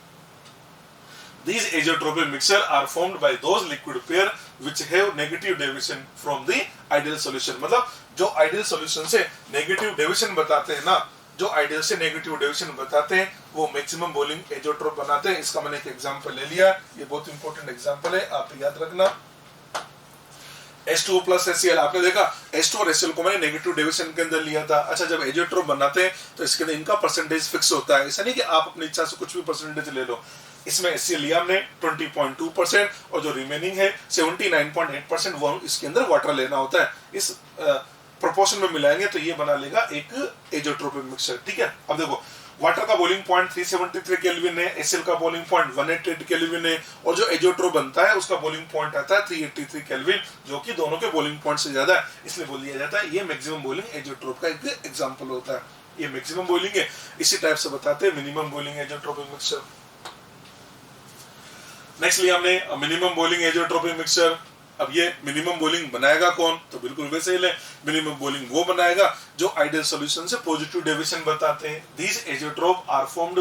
These azeotropic mixture are formed by those liquid pair which have negative deviation from the ideal solution। मतलब जो ideal solution से नेगेटिव डेविएशन बताते हैं ना, जो आइडियल से नेगेटिव डेविएशन बताते हैं वो मैक्सिमम बोइलिंग एजोट्रोप बनाते हैं। इसका मैंने एक एग्जांपल ले लिया, ये बहुत इंपॉर्टेंट एग्जांपल है, आप याद रखना। H2O प्लस HCl, आपने देखा H2 और HCl को मैंने नेगेटिव डेविएशन के अंदर लिया था। अच्छा, जब एजोट्रोप बनाते हैं तो इसके अंदर इनका परसेंटेज फिक्स होता है। ऐसा नहीं कि आप अपनी इच्छा से कुछ भी परसेंटेज ले लो। इसमें HCl लिया हमने 20.2% और जो रिमेनिंग है 79.8% वो इसके अंदर वाटर लेना होता है। इस प्रोपोर्शन में मिलाएंगे तो ये बना लेगा एक एजोट्रोपिक मिक्सचर। ठीक है, अब देखो वाटर का बोइलिंग पॉइंट 373 केल्विन है, HCl का बोइलिंग पॉइंट 188 केल्विन है, और जो एजोट्रोप बनता है उसका बोइलिंग पॉइंट आता है 383 केल्विन, जो कि दोनों के बोइलिंग पॉइंट से ज्यादा है। इसलिए बोल दिया जाता है ये मैक्सिमम बोइलिंग एजोट्रोप का एक एग्जांपल होता है। ये मैक्सिमम बोइलिंग है। इसी टाइप से बताते हैं minimum boiling azeotropic mixture. Next लिया हमने मिनिमम बोइलिंग एजोट्रोपिक मिक्सचर। अब ये मिनिमम बोइलिंग बनाएगा कौन, तो बिल्कुल वैसे ही ले, मिनिमम बोइलिंग वो बनाएगा जो आइडियल सॉल्यूशन से पॉजिटिव डेविएशन बताते हैं। These azeotrope are formed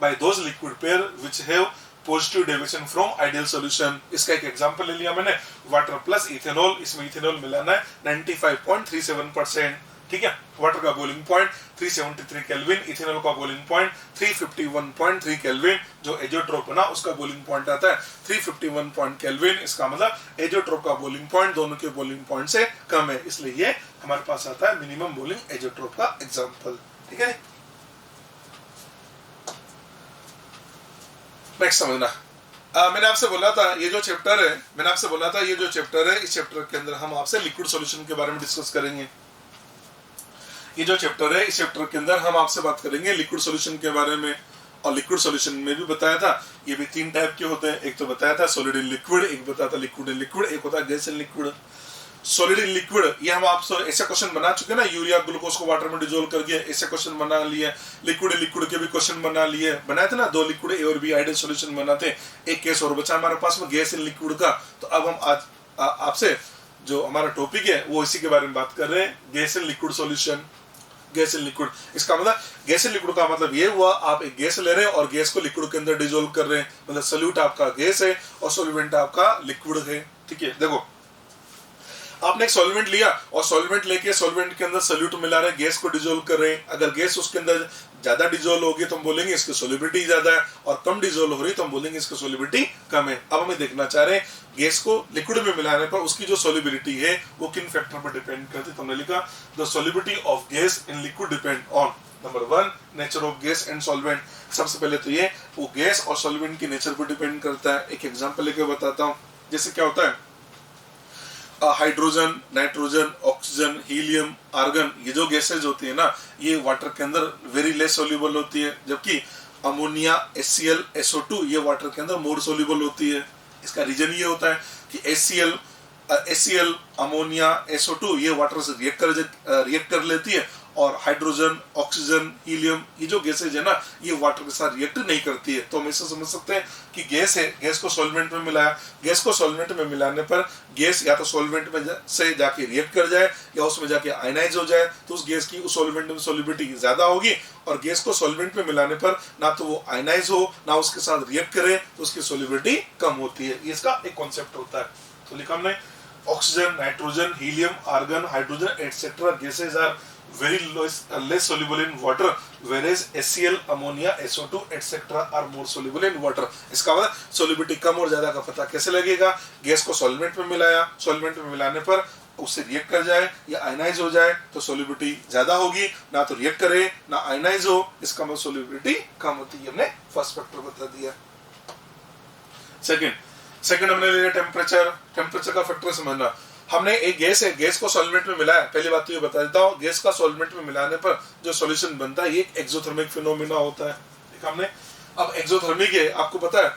by those liquid pair which have positive deviation from ideal solution. इसका एक एग्जांपल ले लिया मैंने, वाटर प्लस इथेनॉल। इसमें इथेनॉल मिलाना है 95.37%। ठीक है, वाटर का बोइलिंग पॉइंट 373 केल्विन, इथेनॉल का बोइलिंग पॉइंट 351.3 केल्विन, जो एजोट्रोप बना उसका बोइलिंग पॉइंट आता है 351 पॉइंट केल्विन। इसका मतलब एजोट्रोप का बोइलिंग पॉइंट दोनों के बोइलिंग पॉइंट से कम है, इसलिए ये हमारे पास आता है मिनिमम बोइलिंग एजोट्रोप का एग्जांपल। ठीक है, नेक्स्ट समझना। मैंने आपसे बोला था ये जो चैप्टर है, इस चैप्टर के अंदर हम आपसे लिक्विड सॉल्यूशन के बारे में डिस्कस करेंगे। ये जो चैप्टर है, इस चैप्टर के अंदर हम आपसे बात करेंगे लिक्विड सॉल्यूशन के बारे में। और लिक्विड सॉल्यूशन में भी बताया था ये भी तीन टाइप के होते हैं। एक तो बताया था सॉलिड इन लिक्विड, एक बताया था लिक्विड इन लिक्विड, एक होता है gas in liquid. Solid in liquid ये हम आपसे ऐसे क्वेश्चन बना चुके ना, यूरिया ग्लूकोज को वाटर में डिसॉल्व करके ऐसे क्वेश्चन बना लिए। लिक्विड इन लिक्विड के भी क्वेश्चन बनाए थे ना, दो लिक्विड ए और बी आइडियल सॉल्यूशन बनाते। एक केस और बचा हमारे पास में गैस इन लिक्विड का। तो अब हम आज आपसे जो हमारा टॉपिक है वो इसी के बारे में बात कर रहे हैं, gas in liquid solution. Gas in liquid, इसका मतलब गैस इन लिक्विड का मतलब ये हुआ आप एक गैस ले रहे हैं और गैस को लिक्विड के अंदर डिसॉल्व कर रहे हैं। मतलब सोल्यूट आपका गैस है और सॉल्वेंट आपका लिक्विड है। ठीक है, देखो आपने एक सॉल्वेंट लिया और सॉल्वेंट लेके सॉल्वेंट के अंदर सोल्यूट मिला रहे, गैस को डिसॉल्व कर रहे हैं। अगर गैस उसके अंदर ज्यादा डिसॉल्व होगी तो हम बोलेंगे इसकी सॉल्युबिलिटी ज्यादा है, और कम डिसॉल्व हो रही तो हम बोलेंगे इसकी सॉल्युबिलिटी कम है। अब हमें देखना चाह रहे हैं गैस को लिक्विड में मिलाने पर उसकी जो सॉल्युबिलिटी है वो किन फैक्टर पर डिपेंड करती है। तो हमने लिखा the solubility of gas in liquid depend on number 1 nature of gas and solvent. सबसे पहले तो ये वो गैस और सॉल्वेंट की नेचर पर डिपेंड करता है। एक एग्जांपल लेके बताता हूँ। जैसे क्या होता है, hydrogen, nitrogen, oxygen, helium, argon, ये जो गैसेज होती है ना, ये वाटर के अंदर वेरी लेस सोल्यूबल होती है, जबकि अमोनिया, HCl, SO2 ये वाटर के अंदर मोर सोल्यूबल होती है। इसका रीजन ये होता है कि HCl, अमोनिया, SO2 ये वाटर से रिएक्ट कर लेती है, और हाइड्रोजन, ऑक्सीजन, हीलियम ये जो गैसेज है ना, ये वाटर के साथ रिएक्ट नहीं करती है। तो हम इससे समझ सकते हैं कि गैस है, गैस को सॉल्वेंट में मिलाया, गैस को सॉल्वेंट में मिलाने पर गैस या तो सॉल्वेंट में से जाके रिएक्ट कर जाए या उसमें जाके आयनाइज हो जाए, तो उस गैस की उस सॉल्वेंट में सॉल्युबिलिटी ज्यादा होगी। और गैस को सॉल्वेंट में मिलाने पर ना तो वो आयनाइज हो ना उसके साथ रिएक्ट करे, तो उसकी सॉल्युबिलिटी कम होती है। इसका एक कॉन्सेप्ट होता है। तो लिखा हमने oxygen, nitrogen, helium, argon, hydrogen etcetera gases are very less soluble in water, whereas HCl, ammonia, SO2 etc. are more soluble in water। इसका मतलब solubility कम और ज्यादा का पता कैसे लगेगा? गैस को सॉल्वेंट में मिलाया, सॉल्वेंट में मिलाने पर उससे रिएक्ट कर जाए या आयनाइज हो जाए तो solubility ज्यादा होगी, ना तो रिएक्ट करे ना आयनाइज हो, इसका मतलब solubility कम होती है। हमने फर्स्ट फैक्टर बता दिया। सेकंड हमने ले लिया टेम्परेचर, टेम्परेचर का फैक्टर समझना। हमने एक गैस है, गैस को सॉल्वेंट में मिलाया, पहली बात तो ये बता देता हूँ, गैस का सॉल्वेंट में मिलाने पर जो सॉल्यूशन बनता है ये एक्सोथर्मिक फिनोमेना होता है। ठीक है हमने, अब एक्सोथर्मिक है, आपको पता है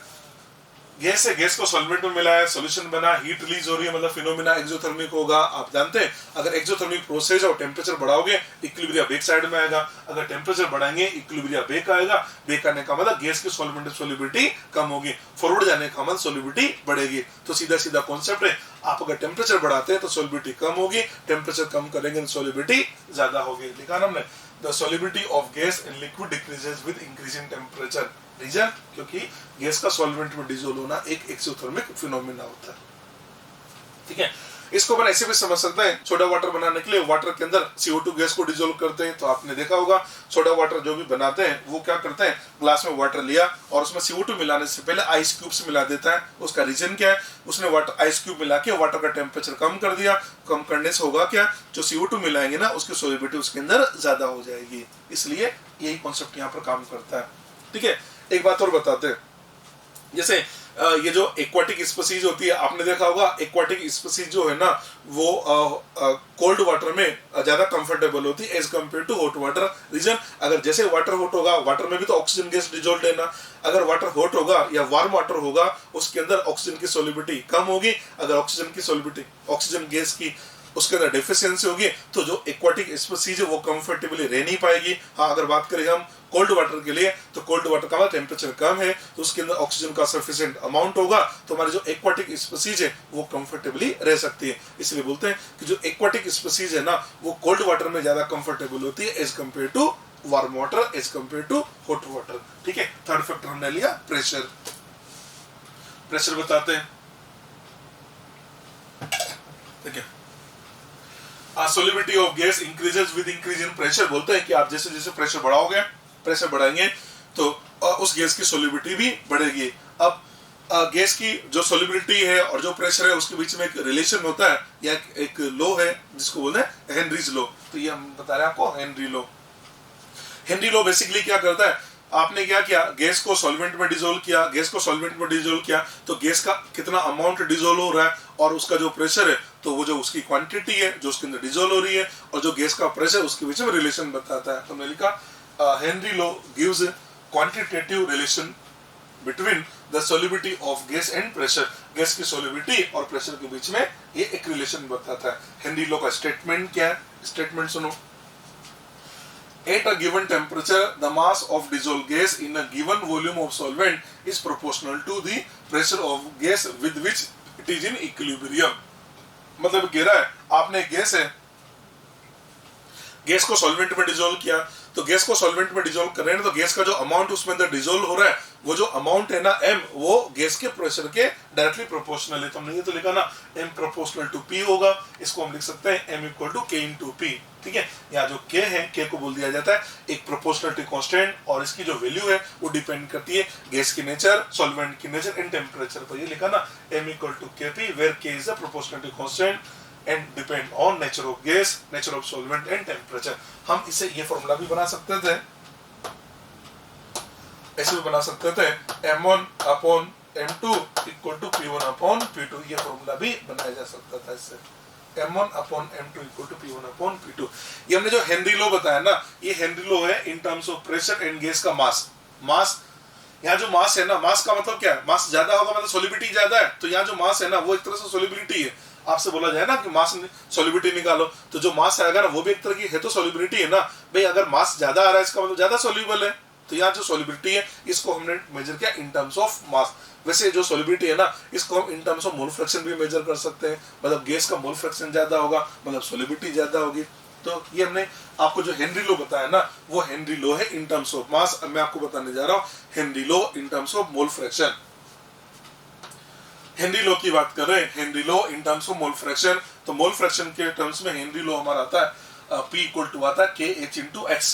गैस है, गैस को सॉल्वेंट में मिलाया, सॉल्यूशन बना, हीट रिलीज हो रही है, मतलब फिनोमेना एक्सोथर्मिक होगा। आप जानते हैं अगर एक्सोथर्मिक प्रोसेस और टेम्परेचर बढ़ाओगे इक्विलिब्रिया बेक साइड में आएगा, अगर टेम्परेचर बढ़ाएंगे इक्विलिब्रिया बेक आएगा। बेक आने का मतलब गैस की सॉल्वेंट सोल्युबिलिटी कम होगी, फॉरवर्ड जाने का मतलब सोल्युबिलिटी बढ़ेगी। तो सीधा सीधा कॉन्सेप्ट है, आप अगर टेम्परेचर बढ़ाते हैं तो सोल्युबिलिटी कम होगी, टेम्परेचर कम करेंगे तो सोल्युबिलिटी ज्यादा होगी। लिखा ना हमने, the solubility of gas in liquid decreases with increasing temperature. Reason, क्योंकि गैस का सॉल्वेंट में डिसोल्व होना एक एक्सोथर्मिक फिनोमेना होता है। ठीक है, इसको अपन ऐसे भी समझ सकते हैं, सोडा वाटर बनाने के लिए वाटर के अंदर CO2 गैस को डिसोल्व करते हैं। तो आपने देखा होगा सोडा वाटर जो भी बनाते हैं वो क्या करते हैं, ग्लास में वाटर लिया और उसमें CO2 मिलाने से पहले आइस क्यूब्स मिला देता है। उसका रीजन क्या है, उसने वाटर आइस क्यूब मिला के वाटर का टेम्परेचर कम कर दिया। कम करने से होगा क्या, जो CO2 मिलाएंगे ना उसकी सोल्युबिलिटी उसके अंदर ज्यादा हो जाएगी, इसलिए यही कॉन्सेप्ट यहाँ पर काम करता है। ठीक है, एक बात और बताते हैं, जैसे ये जो एक्वाटिक स्पीसीज होती है, आपने देखा होगा एक्वाटिक स्पीसीज जो है ना वो कोल्ड वाटर में ज्यादा कंफर्टेबल होती है as compare to hot water. Reason, अगर जैसे वाटर हॉट होगा, वाटर में भी तो ऑक्सीजन गैस डिजोल्व है ना, अगर वाटर हॉट होगा या वार्म वाटर होगा उसके अंदर ऑक्सीजन की सोल्युबिलिटी कम होगी। अगर ऑक्सीजन की सोल्युबिलिटी, ऑक्सीजन गैस की उसके अंदर डेफिशिएंसी होगी तो जो एक्वाटिक स्पीसीज है वो कंफर्टेबली रह नहीं पाएगी। हाँ, अगर बात करें हम कोल्ड वाटर के लिए तो कोल्ड वाटर का टेम्परेचर कम है तो उसके अंदर ऑक्सीजन का सफिशिएंट अमाउंट होगा, तो हमारी जो एक्वाटिक स्पीसीज है वो कंफर्टेबली रह सकती है। इसलिए बोलते हैं कि जो एक्वाटिक स्पीसीज है ना वो कोल्ड वाटर में ज्यादा कंफर्टेबल होती है as compare to warm water, as compare to hot water. ठीक है, थर्ड फैक्टर हमने लिया प्रेशर। प्रेशर बताते हैं, ठीक है, solubility of gas increases with increase in pressure. बोलते हैं कि आप जैसे जैसे प्रेशर बढ़ाओगे, प्रेशर बढ़ाएंगे तो उस गैस की सोल्युबिलिटी भी बढ़ेगी। अब गैस की जो सोल्युबिलिटी है और जो प्रेशर है उसके बीच में एक रिलेशन होता है या एक लॉ है जिसको बोलते हैं हेनरीज लॉ। तो ये हम बता रहे हैं आपको, Henry law. Henry law basically क्या करता है, आपने क्या किया, गैस को सॉल्वेंट में डिसोल्व किया, गैस को सॉल्वेंट में डिसोल्व किया तो गैस का कितना अमाउंट डिसोल्व हो रहा है और उसका जो प्रेशर है तो वो जो उसकी क्वांटिटी है जो उसके अंदर डिसोल्व हो रही है और जो गैस का प्रेशर उसके बीच में रिलेशन बताता है। तो हमने लिखा Henry law gives quantitative relation between the solubility of gas and pressure. Gas की सोल्युबिलिटी और प्रेशर के बीच में ये एक रिलेशन बताता है। हेनरी लॉ का स्टेटमेंट क्या है, स्टेटमेंट सुनो। At a given temperature, the mass of dissolved gas in a given volume of solvent is proportional to the pressure of gas with which it is in equilibrium। मतलब कह रहा है आपने gas है, gas को solvent में dissolve किया तो गैस को सॉल्वेंट में डिसोल्व कर रहे हैं तो गैस का जो अमाउंट उसमें अंदर डिसोल्व हो रहा है वो जो अमाउंट है ना m, वो गैस के प्रेशर के डायरेक्टली प्रोपोर्शनल है। तो हमने ये तो लिखा ना m प्रोपोर्शनल टू p होगा, इसको हम लिख सकते हैं m equal to k into p। ठीक है, यहाँ जो k है, k को बोल दिया जाता है एक प्रोपोर्शनलिटी कांस्टेंट और इसकी जो वैल्यू है वो डिपेंड करती है गैस की नेचर, सॉल्वेंट की नेचर एंड टेम्परेचर पर। ये लिखा ना m equal to kp where k is a proportionality constant and depend on nature of gas, nature of solvent and temperature। हम इसे ये फॉर्मूला भी बना सकते थे, ऐसे भी बना सकते थे m1 upon m2 equal to p1 upon p2। ये फॉर्मूला भी बनाया जा सकता था इससे, m1 upon m2 equal to p1 upon p2। ये हमने जो हेनरी लॉ बताया ना, ये हेनरी लॉ है इन terms of pressure and gas का मास। मास, यहाँ जो मास है ना, मास का मतलब क्या है, मास ज्यादा होगा मतलब सोल्युबिलिटी ज्यादा है, तो यहाँ जो मास है ना वो एक तरह से सोल्युबिलिटी है। आपसे बोला जाए ना कि मास सोल्युबिलिटी निकालो तो जो मास आएगा ना वो भी एक तरह की है तो सोल्युबिलिटी है ना भाई। अगर मास ज्यादा आ रहा है इसका मतलब ज्यादा सोल्यूबल है, तो यहाँ जो सोल्युबिलिटी है इसको हमने मेजर किया इन टर्म्स ऑफ मास। वैसे जो सोल्युबिलिटी है ना इसको हम इन टर्म्स ऑफ मोल फ्रैक्शन भी मेजर कर सकते हैं, मतलब गैस का मोल फ्रैक्शन ज्यादा होगा मतलब सोल्युबिलिटी ज्यादा होगी। तो ये हमने आपको जो हेनरी लॉ बताया ना वो हेनरी लॉ है इन टर्म्स ऑफ मास। अब मैं आपको बताने जा रहा हूँ Henry law in terms of mole fraction. Henry law की बात कर रहे हैं, Henry law in terms of mole fraction. तो मोल फ्रैक्शन के टर्म्स में हेनरी लॉ हमारा आता है P इक्वल टू आता है KH into x.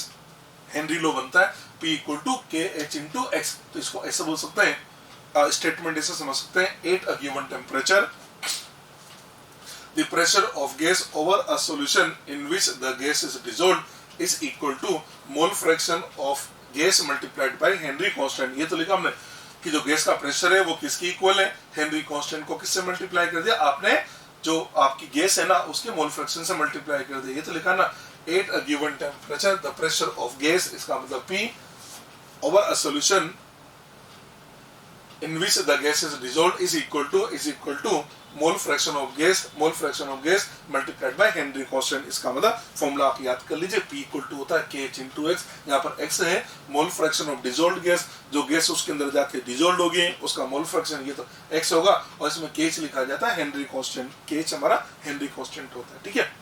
Henry law बनता है P equal to KH into x. तो इसको ऐसे बोल सकते हैं, स्टेटमेंट ऐसे समझ सकते हैं, at a given temperature the pressure of gas over a solution in which the gas is dissolved is equal to mole fraction of gas multiplied by Henry constant. ये तो लिखा हमने कि जो गैस का प्रेशर है वो किसकी इक्वल है, हेनरी कांस्टेंट को किससे मल्टीप्लाई कर दिया आपने, जो आपकी गैस है ना उसके मोल फ्रैक्शन से मल्टीप्लाई कर दिया। ये तो लिखा ना eight a given temperature the pressure of gas, इसका मतलब P over a solution in which the gas is dissolved is equal to mole fraction of gas multiplied by Henry constant। इसका मतलब फॉर्मूला आप याद कर लीजिए, P इक्वल टू होता है KH इंटू एक्स। यहाँ पर x है मोल फ्रैक्शन ऑफ डिजोल्ड गैस, जो गैस उसके अंदर जाके डिजोल्ड होगी उसका मोल फ्रैक्शन, ये तो x होगा, और इसमें KH लिखा जाता है हेनरी कांस्टेंट। KH हमारा हेनरी कांस्टेंट होता है, ठीक है।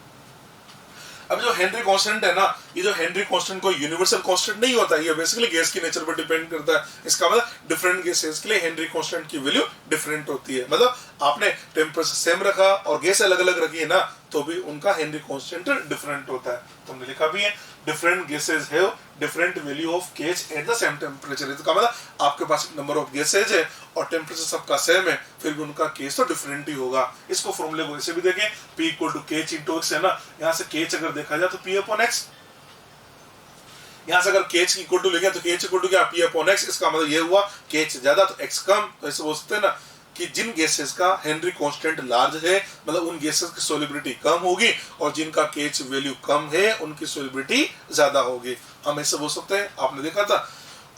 अब जो हेनरी कांस्टेंट है ना, ये जो हेनरी कांस्टेंट कोई यूनिवर्सल कांस्टेंट नहीं होता, ये बेसिकली गैस की नेचर पर डिपेंड करता है। इसका मतलब डिफरेंट गैसेस के लिए हेनरी कांस्टेंट की वैल्यू डिफरेंट होती है। मतलब आपने टेम्परेचर सेम रखा और गैस अलग अलग रखी है ना, तो भी उनका हेनरी कांस्टेंट डिफरेंट होता है। तो हमने लिखा भी है different gases have different value of KH at the same temperature. इसका मतलब आपके पास नंबर ऑफ गैसेज है और टेम्परेचर सबका सेम है, फिर भी उनका KH तो डिफरेंट ही होगा। इसको फॉर्मूले को ऐसे भी देखें, P equal to KH into x है ना, यहाँ से KH अगर देखा जाए तो P अपॉन एक्स, यहाँ से अगर KH इक्वल टू लेंगे तो KH इक्वल टू क्या, P अपॉन एक्स। इसका मतलब ये हुआ KH ज्यादा तो x कम। तो ऐसे बोल सकते हैं ना कि जिन गैसेस का हेनरी कांस्टेंट लार्ज है, मतलब उन गैसेस की सोलिबिलिटी कम होगी, और जिनका KH वैल्यू कम है उनकी सोलिबिलिटी ज्यादा होगी। हम ऐसे बोल सकते हैं, आपने देखा था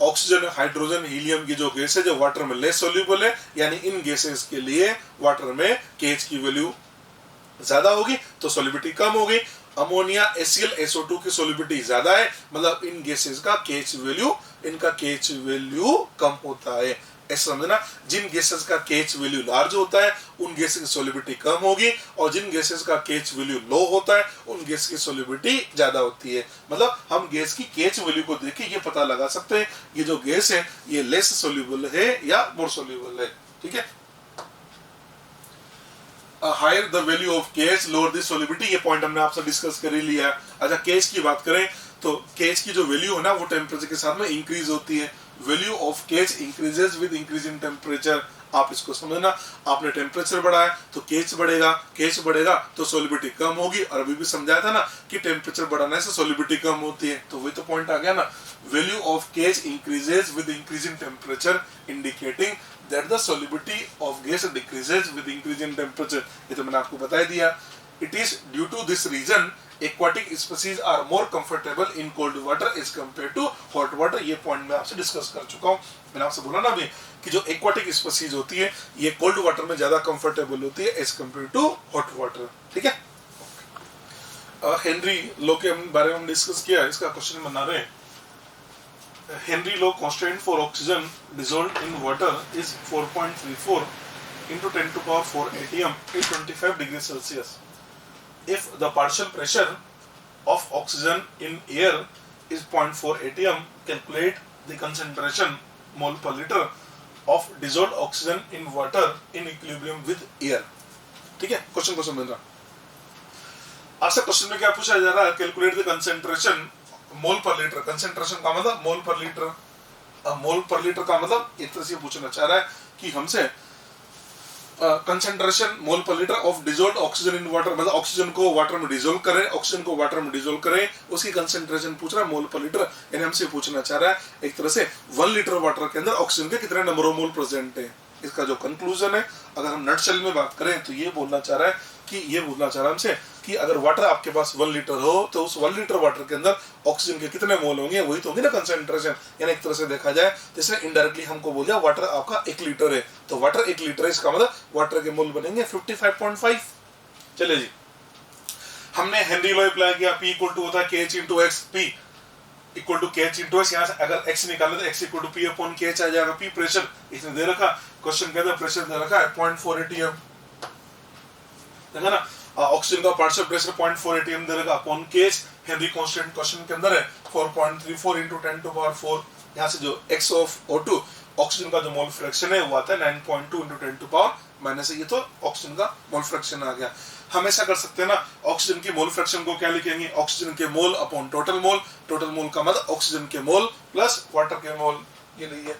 ऑक्सीजन, हाइड्रोजन, हीलियम की जो गैस है जो वाटर में लेस सोल्यूबल है, यानी इन गैसेस के लिए वाटर में KH की वैल्यू ज्यादा होगी तो सोलिबिलिटी कम होगी। अमोनिया, HCl, SO2 की सोलिबिलिटी ज्यादा है, मतलब इन गैसेस का KH वैल्यू कम होता है। ऐसा समझना, जिन गैसेस का KH वैल्यू लार्ज होता है उन गैसेस की सोलिबिलिटी कम होगी, और जिन गैसेस का KH वैल्यू लो होता है उन गैस की सोलिबिलिटी ज्यादा होती है। मतलब हम गैस की KH वैल्यू को देख के ये पता लगा सकते हैं ये जो गैस है ये लेस सोल्यूबल है या मोर सोल्यूबल है, ठीक है। Higher the value of KH lower the solubility, ये पॉइंट हमने आपसे डिस्कस कर ही लिया है। अच्छा, KH की बात करें तो KH की जो वैल्यू है ना वो टेम्परेचर के साथ में इंक्रीज होती है। Value of KH increases with increase in temperature. आप इसको समझना, आपने टेम्परेचर बढ़ाया तो KH बढ़ेगा तो सोलिबिलिटी कम होगी, और अभी भी समझाया था ना कि टेम्परेचर बढ़ाने से सोलिबिलिटी कम होती है। तो वही तो पॉइंट आ गया ना, value of KH increases with increase in temperature indicating that the solubility of gas decreases with increase in temperature. ये तो मैंने आपको बता दिया। It is due to this reason aquatic species are more comfortable in cold water as compared to hot water। ये point मैं आपसे discuss कर चुका हूँ। मैंने आपसे बोला ना अभी कि जो aquatic species होती है ये कोल्ड वाटर में ज्यादा कंफर्टेबल होती है as compare to hot water, ठीक है। हेनरी लॉ के बारे में हम डिस्कस किया, इसका क्वेश्चन बना रहे हैं। Henry law constant for oxygen dissolved in water is 4.34 into 10 to power 4 atm at 25 degrees Celsius. If the partial pressure of oxygen in air is 0.4 atm, calculate the concentration mole per liter of dissolved oxygen in water in equilibrium with air। ठीक है, question को समझना। आपसे question में क्या पूछा जा रहा है, कैलकुलेट द कंसेंट्रेशन मोल पर लीटर। कंसेंट्रेशन का मतलब मोल पर लीटर, मोल पर लीटर का मतलब एक तरह से पूछना चाह रहा है कि हमसे कंसेंट्रेशन मोल पर litre of dissolved oxygen in water, मतलब ऑक्सीजन को वाटर में डिसॉल्व करें, उसकी कंसेंट्रेशन पूछ रहा है मोल पर लीटर। यानी हमसे पूछना चाह रहा है एक तरह से 1 लीटर वाटर के अंदर ऑक्सीजन के कितने नंबर ऑफ मोल प्रेजेंट है। इसका जो कंक्लूजन है, अगर हम नटशेल में बात करें तो ये बोलना चाह रहा है हमसे कि अगर वाटर आपके पास 1 लीटर हो तो उस 1 लीटर वाटर के अंदर ऑक्सीजन के कितने मोल होंगे, वही तो होंगे ना कंसेंट्रेशन। यानी एक तरह से देखा जाए तो इसने इनडायरेक्टली हमको बोल दिया वाटर आपका 1 लीटर है, तो वाटर 1 लीटर है, इसका मतलब वाटर के मोल बनेंगे 55.5। चलिए जी, हमने हेनरी लॉ अप्लाई किया, P इक्वल टू होता है KH into x, P equal to KH into x. यहाँ से अगर x निकाले तो x equal to P upon KH आ जाएगा। P प्रेशर इसने दे रखा, क्वेश्चन के अंदर प्रेशर दे रखा है 0.4 atm, देखा ना। ऑक्सीजन का पार्शियल प्रेशर 0.4 atm दे रखा upon KH, Henry constant question के अंदर है 4.34 into 10 to power 4। यहाँ से जो x ऑफ O2 ऑक्सीजन का जो मोल फ्रैक्शन है वो आता है 9.2 into 10 to power माइनस, ये तो ऑक्सीजन का मोल फ्रैक्शन आ गया। हम ऐसा कर सकते हैं ना, ऑक्सीजन के मोल फ्रैक्शन को क्या लिखेंगे, ऑक्सीजन के mole upon total mole. Total mole का मतलब ऑक्सीजन के मोल प्लस वाटर के मोल, ये नहीं है।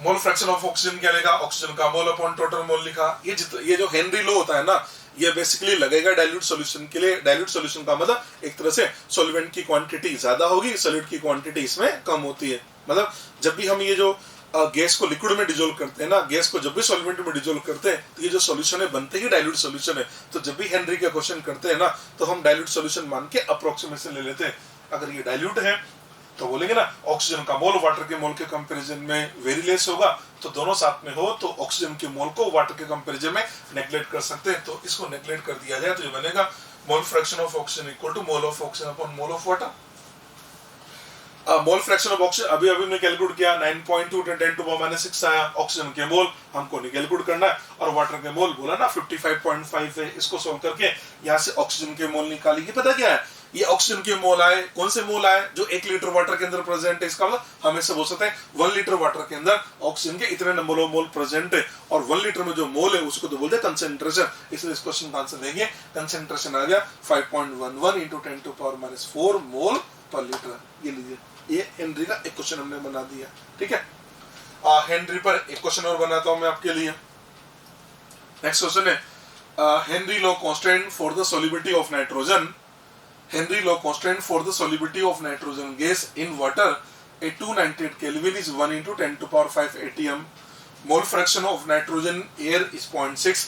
मोल फ्रैक्शन ऑफ ऑक्सीजन क्या लेगा, ऑक्सीजन का मोल अपॉन टोटल मोल लिखा। ये जो हेनरी लॉ होता है ना, ये बेसिकली लगेगा डाइल्यूट सॉल्यूशन के लिए। डाइल्यूट सॉल्यूशन का मतलब एक तरह से सॉल्वेंट की क्वांटिटी ज्यादा होगी, सॉल्यूट की क्वांटिटी इसमें कम होती है। मतलब जब भी हम ये जो गैस को लिक्विड में डिजोल्व करते हैं ना, गैस को जब भी सॉल्वेंट में डिजोल्व करते हैं तो ये जो सॉल्यूशन है बनते ही डाइल्यूट सॉल्यूशन है। तो जब भी हेनरी का क्वेश्चन करते हैं ना तो हम डाइल्यूट सॉल्यूशन मान के अप्रोक्सीमेशन ले लेते हैं। अगर ये डाइल्यूट है तो बोलेंगे ना ऑक्सीजन का मोल वाटर के मोल के कंपैरिजन में वेरी लेस होगा, तो दोनों साथ में हो तो ऑक्सीजन के मोल को वाटर के कंपैरिजन में नेग्लेक्ट कर सकते हैं। तो इसको नेग्लेक्ट कर दिया जाए तो ये बनेगा mole fraction of oxygen equal to mole of oxygen upon mole of water. Mole fraction of oxygen अभी हमने कैलकुलेट किया 9.2 10⁻⁶ आया। ऑक्सीजन के मोल हमको नहीं कैलकुलेट करना है, और वाटर के मोल बोला ना 55.5 है। इसको सोल्व करके यहाँ से ऑक्सीजन के मोल निकालेंगे। पता क्या है, ये ऑक्सीजन के मोल आए, कौन से मोल आए, जो 1 लीटर वाटर के अंदर प्रेजेंट है। इसका मतलब हम ऐसे बोल सकते हैं 1 लीटर वाटर के अंदर ऑक्सीजन के इतने नंबर ऑफ मोल प्रेजेंट है, और 1 लीटर में जो मोल है उसको तो बोलते हैं कंसेंट्रेशन। इसलिए इस क्वेश्चन का आंसर देंगे कंसेंट्रेशन आ गया 5.11 × 10⁻⁴ मोल पर लीटर। ये लीजिए, ये हेनरी का एक क्वेश्चन हमने बना दिया। ठीक है, हेनरी पर एक क्वेश्चन और बनाता हूं मैं आपके लिए। नेक्स्ट क्वेश्चन है Henry law constant for the solubility of nitrogen. Henry law constant for the solubility of nitrogen gas in water at 298 Kelvin is 1 × 10⁵ atm. Mole fraction of nitrogen air is 0.6.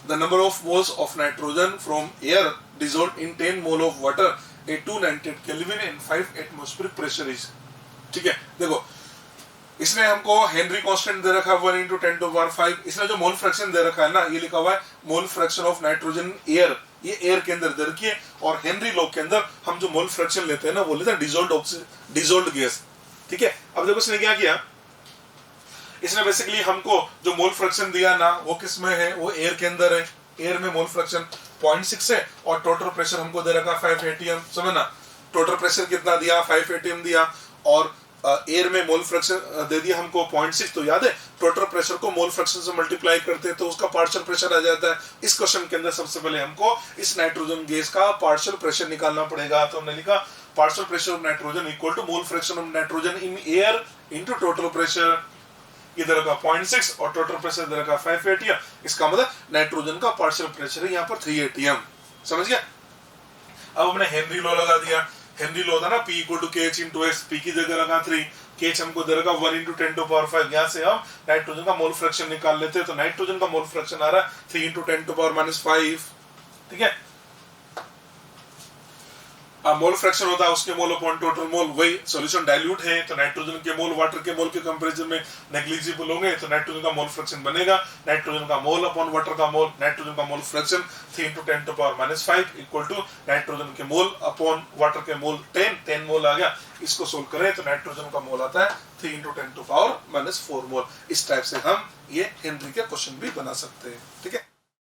The number of moles of nitrogen from air dissolved in 10 mole of water at 298 Kelvin and 5 atmospheric pressure is. ठीक है, देखो इसने हमको Henry constant दे रखा है 1 × 10⁵। इसने जो mole fraction दे रखा है ना, ये लिखा हुआ है मोल फ्रैक्शन ऑफ नाइट्रोजन एयर, ये एयर के अंदर दे रखी है। और हेनरी लॉ के अंदर हम जो मोल फ्रैक्शन लेते हैं ना वो लेते हैं डिसॉल्व्ड गैस। ठीक है, अब देखो इसने क्या किया, इसने बेसिकली हमको जो मोल फ्रैक्शन दिया ना वो किस में है, वो एयर के अंदर है। एयर में मोल फ्रैक्शन 0.6 है और टोटल प्रेशर हमको दे रखा 5 atm। समझ ना, टोटल प्रेशर कितना दिया, 5 atm दिया, और एयर में मोल फ्रैक्शन दे दिया हमको 0.6। तो याद है टोटल प्रेशर को मोल फ्रैक्शन से मल्टीप्लाई करते हैं तो उसका पार्शियल प्रेशर आ जाता है। इस क्वेश्चन के अंदर सबसे पहले हमको इस नाइट्रोजन गैस का पार्शियल प्रेशर निकालना पड़ेगा। तो हमने लिखा partial pressure of nitrogen equal to mole fraction of nitrogen in air into total pressure. इधर का 0.6 और टोटल प्रेशर इधर का 5 atm। इसका मतलब नाइट्रोजन का पार्शियल प्रेशर है यहाँ पर 3 atm। समझ गया। अब हमने हेनरी लॉ लगा दिया। हेनरी लॉ था ना P = KH × S। P की जगह लगा 3, KH हमको दे रखा 1 × 10⁵। यहाँ से हम नाइट्रोजन का मोल फ्रैक्शन निकाल लेते हैं। तो नाइट्रोजन का मोल फ्रैक्शन आ रहा है 3 × 10⁻⁵। ठीक है, मोल फ्रैक्शन होता है उसके मोल अपॉन टोटल मोल। वही सॉल्यूशन डाइल्यूट है तो नाइट्रोजन के मोल वाटर के मोल के कंपैरिजन में नेग्लिजिबल होंगे, तो नाइट्रोजन का मोल फ्रैक्शन बनेगा नाइट्रोजन का मोल अपॉन वाटर का मोल। नाइट्रोजन का mole fraction 3 × 10⁻⁵ equal to nitrogen के मोल अपॉन वाटर के मोल 10 मोल आ गया। इसको सोल्व करें तो नाइट्रोजन का मोल आता है 3 × 10⁻⁴ मोल। इस टाइप से हम ये हेनरी के क्वेश्चन भी बना सकते हैं। ठीक है।